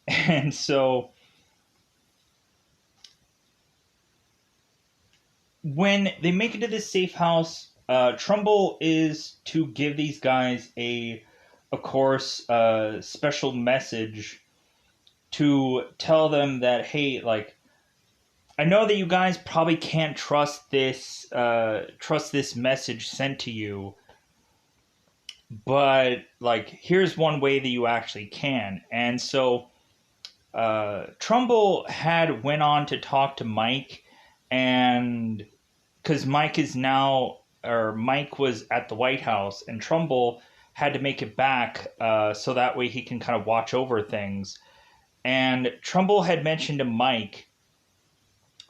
and so when they make it to this safe house, Trumbull is to give these guys of course, special message to tell them that, hey, like, I know that you guys probably can't trust this message sent to you, but like, here's one way that you actually can. And so Trumbull had went on to talk to Mike, and because Mike was at the White House, and Trumbull had to make it back so that way he can kind of watch over things. And Trumbull had mentioned to Mike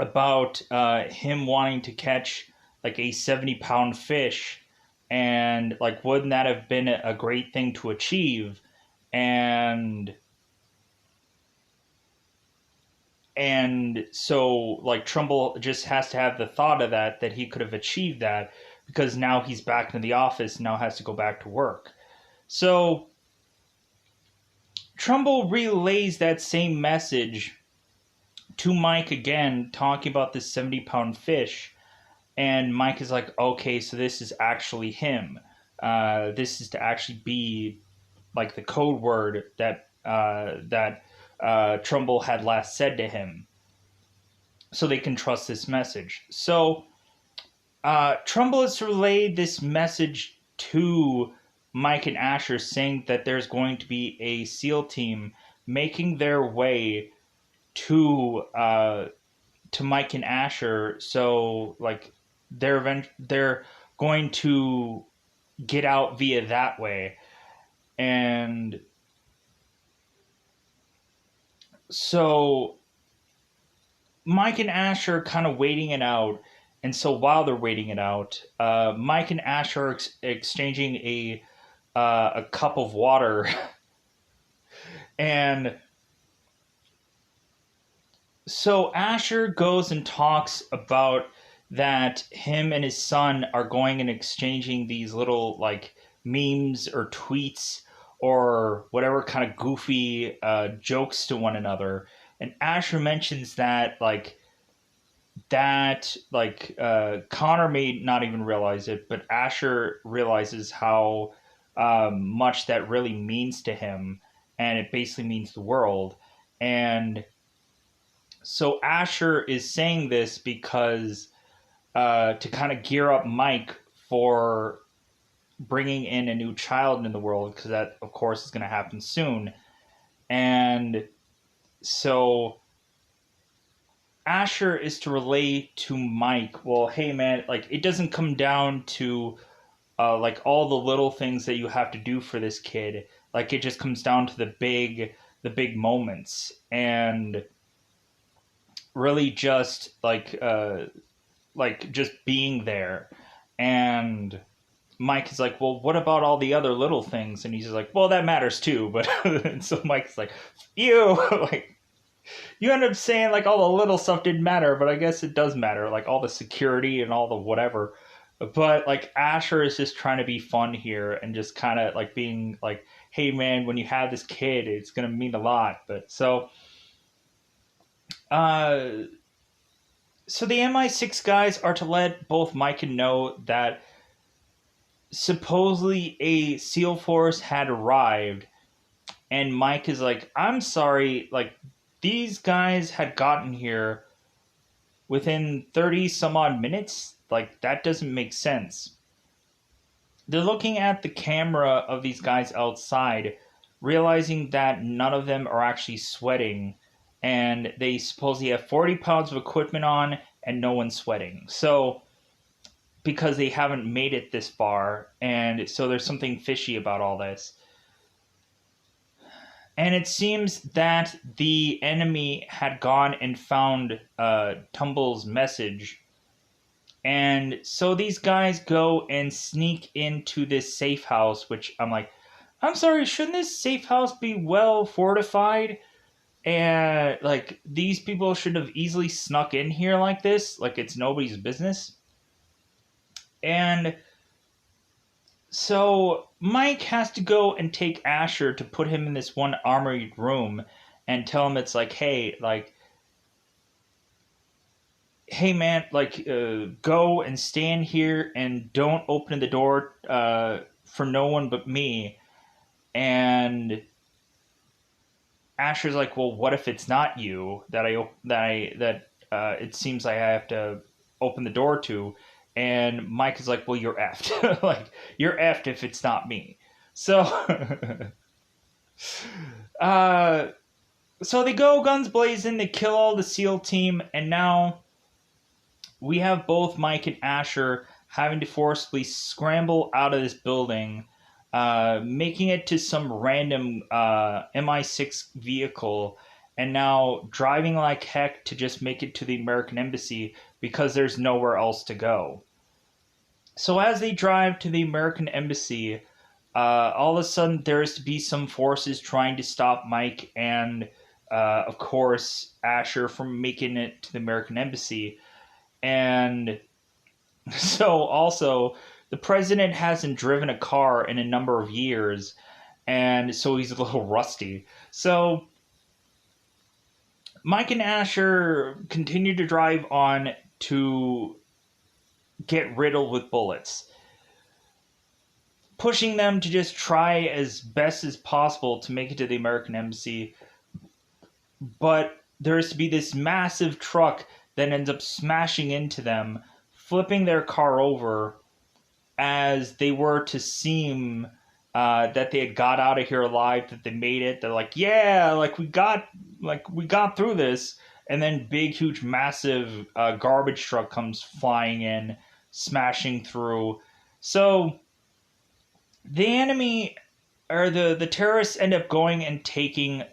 about him wanting to catch like a 70-pound fish, and like, wouldn't that have been a great thing to achieve? And so like Trumbull just has to have the thought of that he could have achieved that, because now he's back in the office, now has to go back to work. So Trumbull relays that same message to Mike again, talking about this 70-pound fish. And Mike is like, okay, so this is actually him. This is to actually be like the code word that Trumbull had last said to him, so they can trust this message. So Trumbull has relayed this message to Mike and Asher, saying that there's going to be a SEAL team making their way to Mike and Asher. So like, they're going to get out via that way. And so Mike and Ash are kind of waiting it out. And so while they're waiting it out, Mike and Ash are exchanging a cup of water. And so Asher goes and talks about that him and his son are going and exchanging these little like memes or tweets or whatever kind of goofy jokes to one another. And Asher mentions that Connor may not even realize it, but Asher realizes how much that really means to him, and it basically means the world. And so Asher is saying this because to kind of gear up Mike for bringing in a new child in the world, because that, of course, is going to happen soon. And so Asher is to relate to Mike, well, hey man, like, it doesn't come down to like all the little things that you have to do for this kid. Like, it just comes down to the big moments, and really just like just being there. And Mike is like, well, what about all the other little things? And he's just like, well, that matters too. But and so Mike's like, you like. you end up saying like all the little stuff didn't matter, but I guess it does matter, like all the security and all the whatever. But like Asher is just trying to be fun here and just kind of like being like, hey man, when you have this kid, it's gonna mean a lot. But uh, so the MI6 guys are to let both Mike and know that supposedly a SEAL force had arrived, and Mike is like, I'm sorry, like these guys had gotten here within 30 some odd minutes. Like that doesn't make sense. They're looking at the camera of these guys outside, realizing that none of them are actually sweating, and they supposedly have 40 pounds of equipment on and no one's sweating. So because they haven't made it this far, and so there's something fishy about all this. And it seems that the enemy had gone and found Tumble's message. And so these guys go and sneak into this safe house, which I'm like, I'm sorry, shouldn't this safe house be well fortified? And like, these people should have easily snuck in here like this, like it's nobody's business. And so Mike has to go and take Asher to put him in this one armored room and tell him it's like, hey man, like go and stand here and don't open the door for no one but me. And Asher's like, well, what if it's not you that it seems like I have to open the door to? And Mike is like, well, you're effed. Like you're effed if it's not me. So uh so they go guns blazing, they kill all the SEAL team, and now we have both Mike and Asher having to forcibly scramble out of this building, making it to some random MI6 vehicle, and now driving like heck to just make it to the American Embassy because there's nowhere else to go. So as they drive to the American Embassy, all of a sudden there's to be some forces trying to stop Mike and, of course, Asher from making it to the American Embassy. And so also, the president hasn't driven a car in a number of years, and so he's a little rusty. So Mike and Asher continue to drive on to get riddled with bullets, pushing them to just try as best as possible to make it to the American Embassy. But there is to be this massive truck that ends up smashing into them, flipping their car over as they were to seem that they had got out of here alive, that they made it. They're like, yeah, like we got through this. And then big, huge, massive garbage truck comes flying in, smashing through. So the enemy, or the terrorists, end up going and taking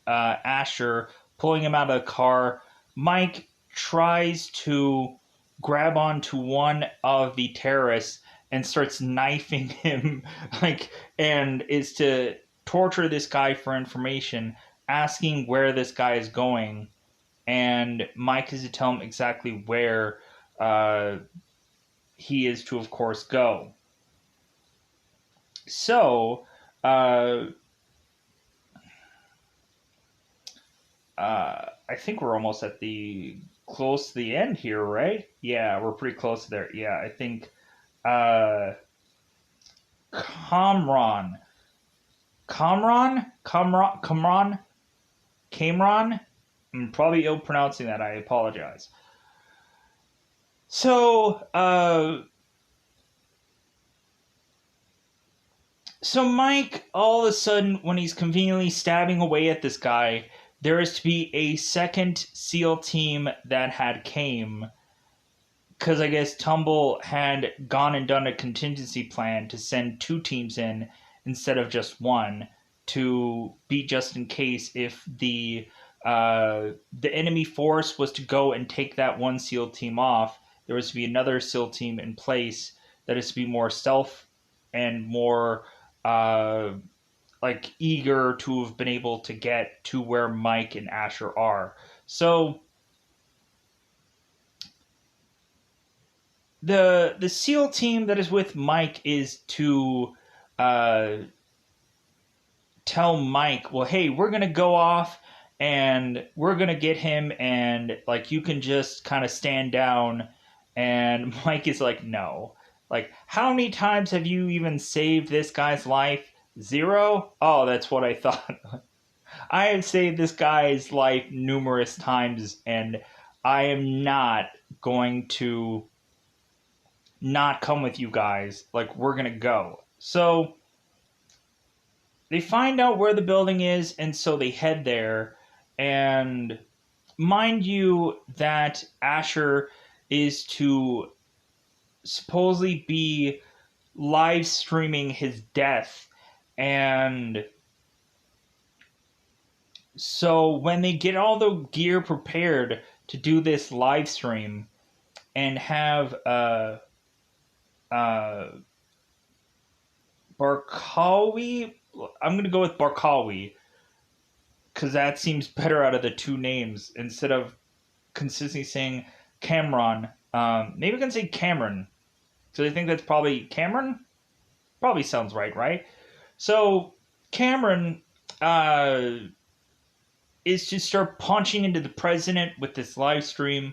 Asher, pulling him out of the car. Mike tries to grab onto one of the terrorists and starts knifing him, like, and is to torture this guy for information, asking where this guy is going. And Mike is to tell him exactly where he is to, of course, go. So, I think we're almost at close to the end here, right? Yeah, we're pretty close to there. Yeah, I think uh, Kamran, Kamran. I'm probably ill pronouncing that. I apologize. So, so Mike, all of a sudden, when he's conveniently stabbing away at this guy, there is to be a second SEAL team that had came, because I guess Tumble had gone and done a contingency plan to send two teams in instead of just one, to be just in case if the enemy force was to go and take that one SEAL team off, there was to be another SEAL team in place that is to be more stealth and more like eager to have been able to get to where Mike and Asher are. So the SEAL team that is with Mike is to uh, tell Mike, well, hey, we're gonna go off and we're gonna get him, and like you can just kind of stand down. And Mike is like, no. Like, how many times have you even saved this guy's life? Zero? Oh, that's what I thought. I have saved this guy's life numerous times, and I am not going to not come with you guys. Like, we're gonna go. So they find out where the building is, and so they head there. And mind you, that Asher is to supposedly be live streaming his death. And so when they get all the gear prepared to do this live stream and have Barkawi, I'm going to go with Barkawi because that seems better out of the two names instead of consistently saying Cameron. Maybe we can say Cameron. So I think that's probably Cameron? Probably sounds right, right? So Cameron is to start punching into the president with this live stream.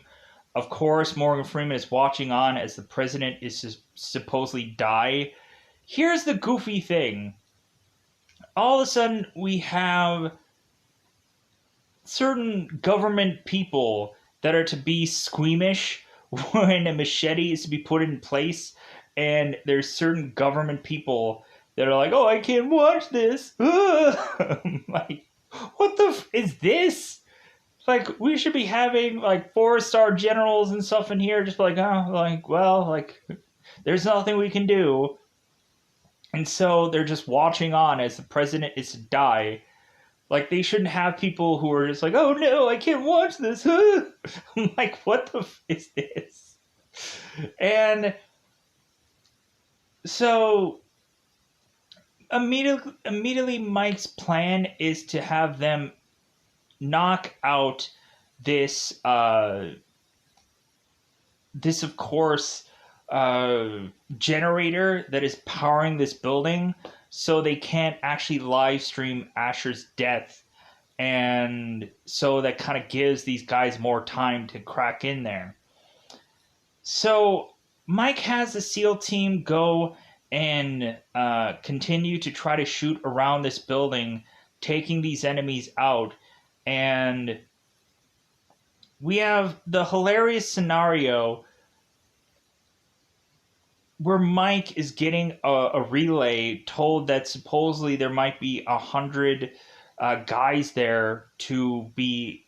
Of course, Morgan Freeman is watching on as the president is to supposedly die. Here's the goofy thing. All of a sudden, we have certain government people that are to be squeamish when a machete is to be put in place, and there's certain government people that are like, oh, I can't watch this. Like, what the is this? Like, we should be having like 4-star generals and stuff in here, just like, oh, like, well, like, there's nothing we can do. And so they're just watching on as the president is to die. Like, they shouldn't have people who are just like, oh no, I can't watch this. I'm like, what the is this? And so immediately Mike's plan is to have them knock out this this of course generator that is powering this building, so they can't actually live stream Asher's death. And so that kind of gives these guys more time to crack in there. So Mike has the SEAL team go and continue to try to shoot around this building, taking these enemies out. And we have the hilarious scenario where Mike is getting a relay told that supposedly there might be 100 guys there to be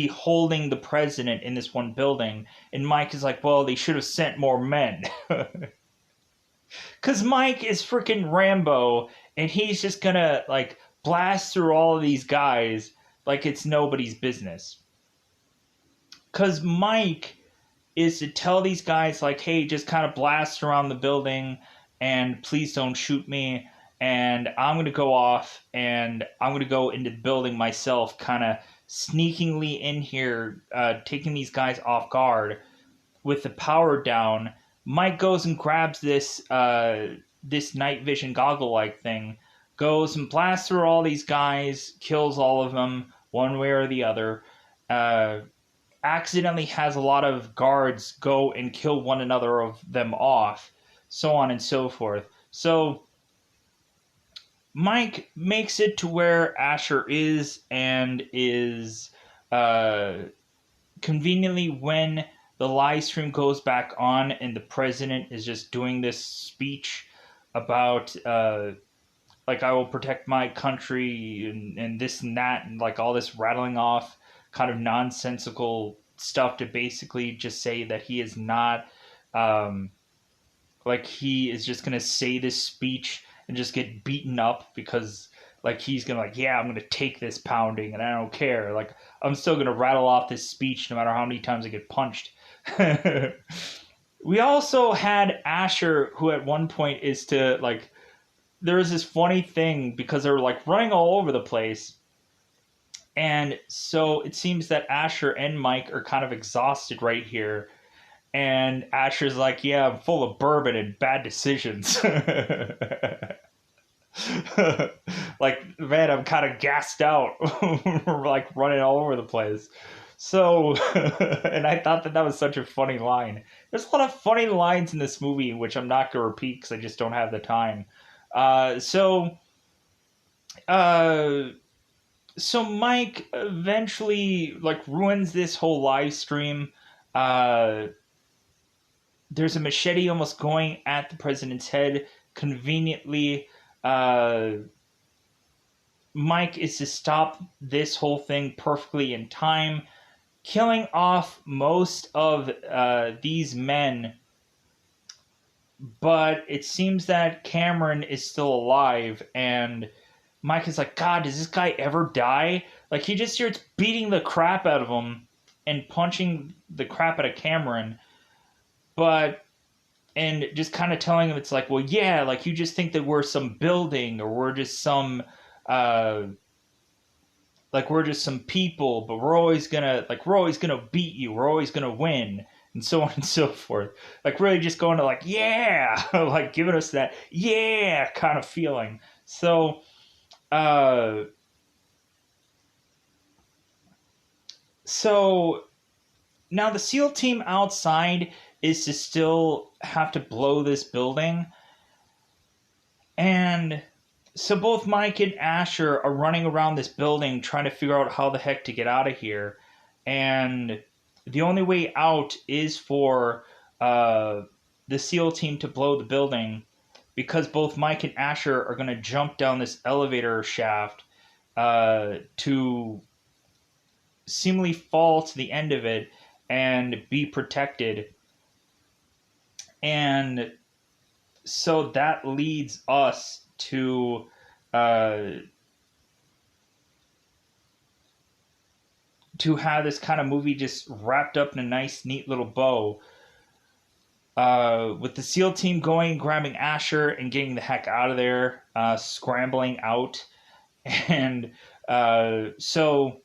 holding the president in this one building, and Mike is like, well, they should have sent more men. Because Mike is freaking Rambo, and he's just gonna like blast through all of these guys like it's nobody's business. Because Mike is to tell these guys like, hey, just kind of blast around the building and please don't shoot me, and I'm going to go off and I'm going to go into the building myself, kind of sneakingly in here, taking these guys off guard with the power down. Mike goes and grabs this this night vision goggle like thing, goes and blasts through all these guys, kills all of them one way or the other, accidentally has a lot of guards go and kill one another of them off, so on and so forth. So Mike makes it to where Asher is, and is conveniently, when the live stream goes back on and the president is just doing this speech about like, I will protect my country and this and that, and like all this rattling off kind of nonsensical stuff to basically just say that he is not like, he is just gonna say this speech and just get beaten up because like he's gonna like, yeah, I'm gonna take this pounding and I don't care, like I'm still gonna rattle off this speech no matter how many times I get punched. We also had Asher, who at one point is to like there was this funny thing because they were like running all over the place. And so it seems that Asher and Mike are kind of exhausted right here. And Asher's like, yeah, I'm full of bourbon and bad decisions. Like, man, I'm kind of gassed out. We're like running all over the place. So, and I thought that was such a funny line. There's a lot of funny lines in this movie, which I'm not going to repeat because I just don't have the time. Uh, so, uh, so Mike eventually like ruins this whole live stream. Uh, there's a machete almost going at the president's head. Conveniently, uh, Mike is to stop this whole thing perfectly in time, killing off most of these men. But it seems that Cameron is still alive, and Mike is like, God, does this guy ever die? Like, he just starts beating the crap out of him and punching the crap out of Cameron. But, and just kind of telling him, it's like, well, yeah, like, you just think that we're some building or we're just some, like, we're just some people, but we're always gonna, like, we're always gonna beat you. We're always gonna win. And so on and so forth. Like, really just going to, like, yeah, like, giving us that, yeah, kind of feeling. So, uh, so now the SEAL team outside is to still have to blow this building. And so both Mike and Asher are running around this building trying to figure out how the heck to get out of here. And the only way out is for the SEAL team to blow the building, because both Mike and Asher are going to jump down this elevator shaft to seemingly fall to the end of it and be protected. And so that leads us uh, to have this kind of movie just wrapped up in a nice, neat little bow. With the SEAL team going, grabbing Asher, and getting the heck out of there, scrambling out. And so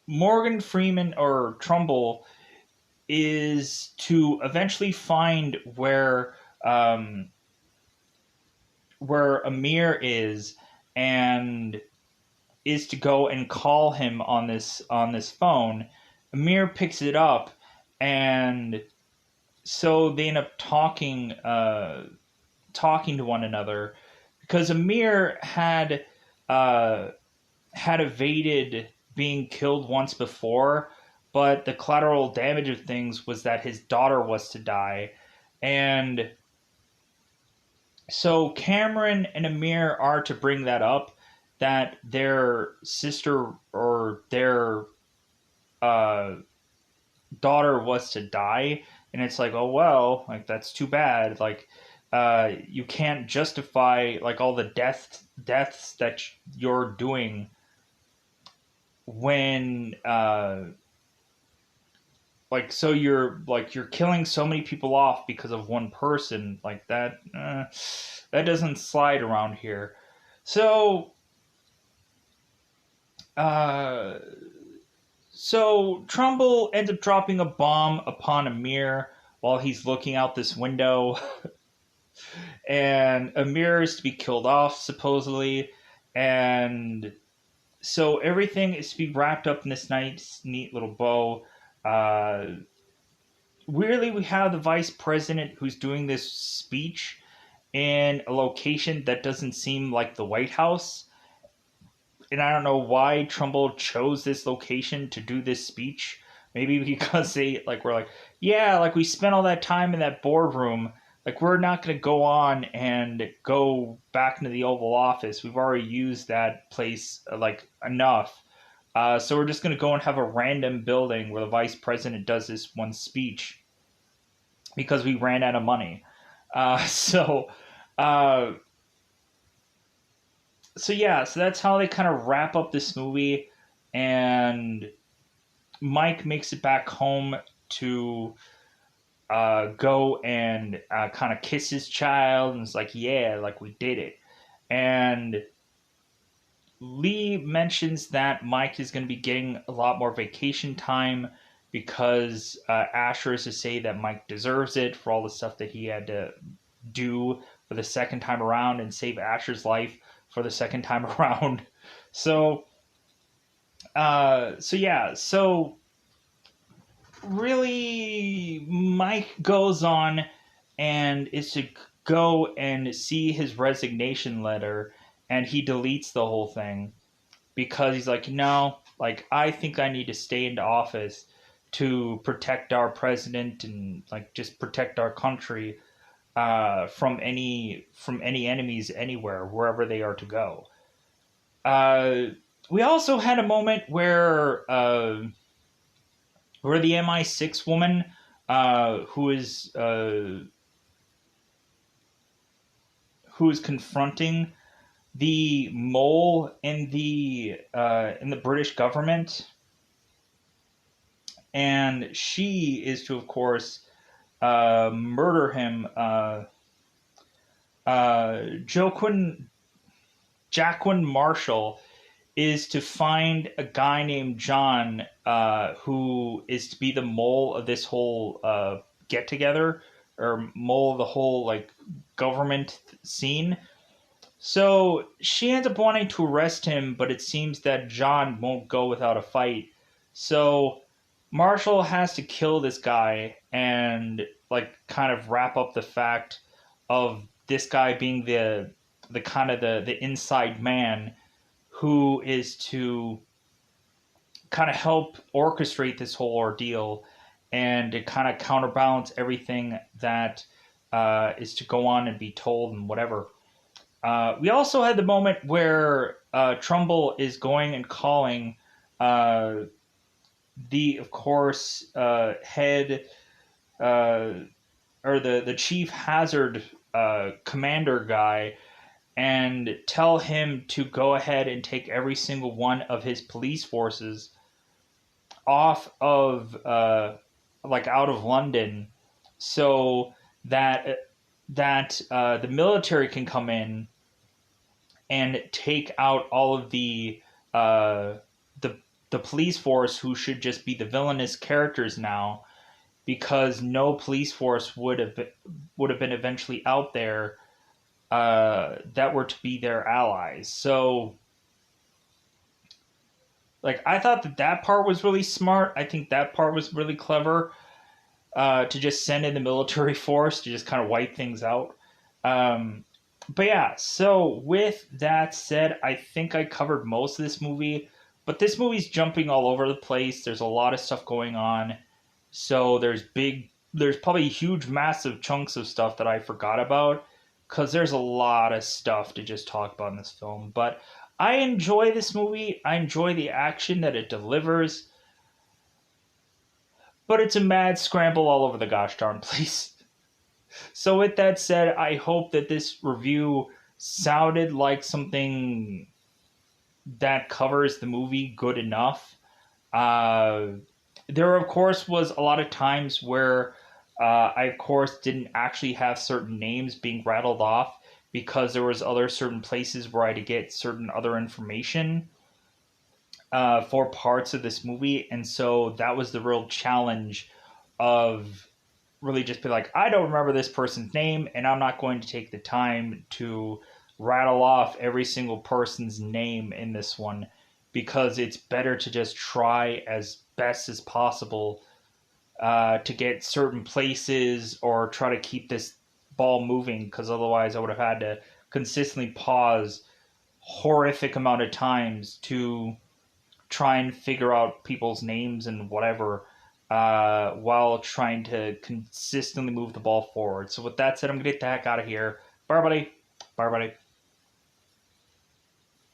Morgan Freeman, or Trumbull, is to eventually find where Amir is, and is to go and call him on this phone. Amir picks it up, and so they end up talking to one another, because Amir had evaded being killed once before, but the collateral damage of things was that his daughter was to die. And so Cameron and Amir are to bring that up, that their sister or their uh, daughter was to die. And it's like, oh, well, like, that's too bad. Like, you can't justify, like, all the deaths that you're doing when, like, so you're killing so many people off because of one person, like that. That doesn't slide around here. So, uh, so Trumbull ends up dropping a bomb upon Amir while he's looking out this window, and Amir is to be killed off supposedly, and so everything is to be wrapped up in this nice, neat little bow. Weirdly, we have the vice president who's doing this speech in a location that doesn't seem like the White House. And I don't know why Trumbull chose this location to do this speech. Maybe because they were like, yeah, like, we spent all that time in that boardroom. Like, we're not going to go on and go back into the Oval Office. We've already used that place enough. So we're just going to go and have a random building where the vice president does this one speech because we ran out of money. So yeah, so that's how they kind of wrap up this movie, and Mike makes it back home to go and kind of kiss his child, and it's like, yeah, like we did it. And Lee mentions that Mike is going to be getting a lot more vacation time because Asher is to say that Mike deserves it for all the stuff that he had to do for the second time around and save Asher's life for the second time around. So, so really, Mike goes on and is to go and see his resignation letter, and he deletes the whole thing because he's like, no, like I think I need to stay into office to protect our president and like just protect our country from any enemies anywhere, wherever they are to go. Uh, we also had a moment where the MI6 woman who is confronting the mole in the British government, and she is to, of course, murder him. Joaquin Jacqueline Marshall is to find a guy named John, who is to be the mole of this whole get together, or mole of the whole like government scene. So she ends up wanting to arrest him, but it seems that John won't go without a fight. So Marshall has to kill this guy and like kind of wrap up the fact of this guy being the kind of the inside man who is to kind of help orchestrate this whole ordeal and to kind of counterbalance everything that is to go on and be told and whatever. We also had the moment where Trumbull is going and calling uh, of course, head uh, or the chief hazard commander guy and tell him to go ahead and take every single one of his police forces off of like out of London, so that the military can come in and take out all of uh, the the police force who should just be the villainous characters now, because no police force would have been eventually out there that were to be their allies. So like I thought that part was really smart. I think that part was really clever, to just send in the military force to just kind of wipe things out. But yeah, so with that said, I think I covered most of this movie. But this movie's jumping all over the place. There's a lot of stuff going on. So there's probably huge, massive chunks of stuff that I forgot about because there's a lot of stuff to just talk about in this film. But I enjoy this movie. I enjoy the action that it delivers. But it's a mad scramble all over the gosh darn place. So, with that said, I hope that this review sounded like something that covers the movie good enough. Uh, there, of course, was a lot of times where I, of course, didn't actually have certain names being rattled off because there was other certain places where I had to get certain other information for parts of this movie, and so that was the real challenge of really just be like, I don't remember this person's name, and I'm not going to take the time to rattle off every single person's name in this one because it's better to just try as best as possible to get certain places or try to keep this ball moving, because otherwise I would have had to consistently pause horrific amount of times to try and figure out people's names and whatever, while trying to consistently move the ball forward. So with that said, I'm going to get the heck out of here. Bye, everybody. Bye, everybody.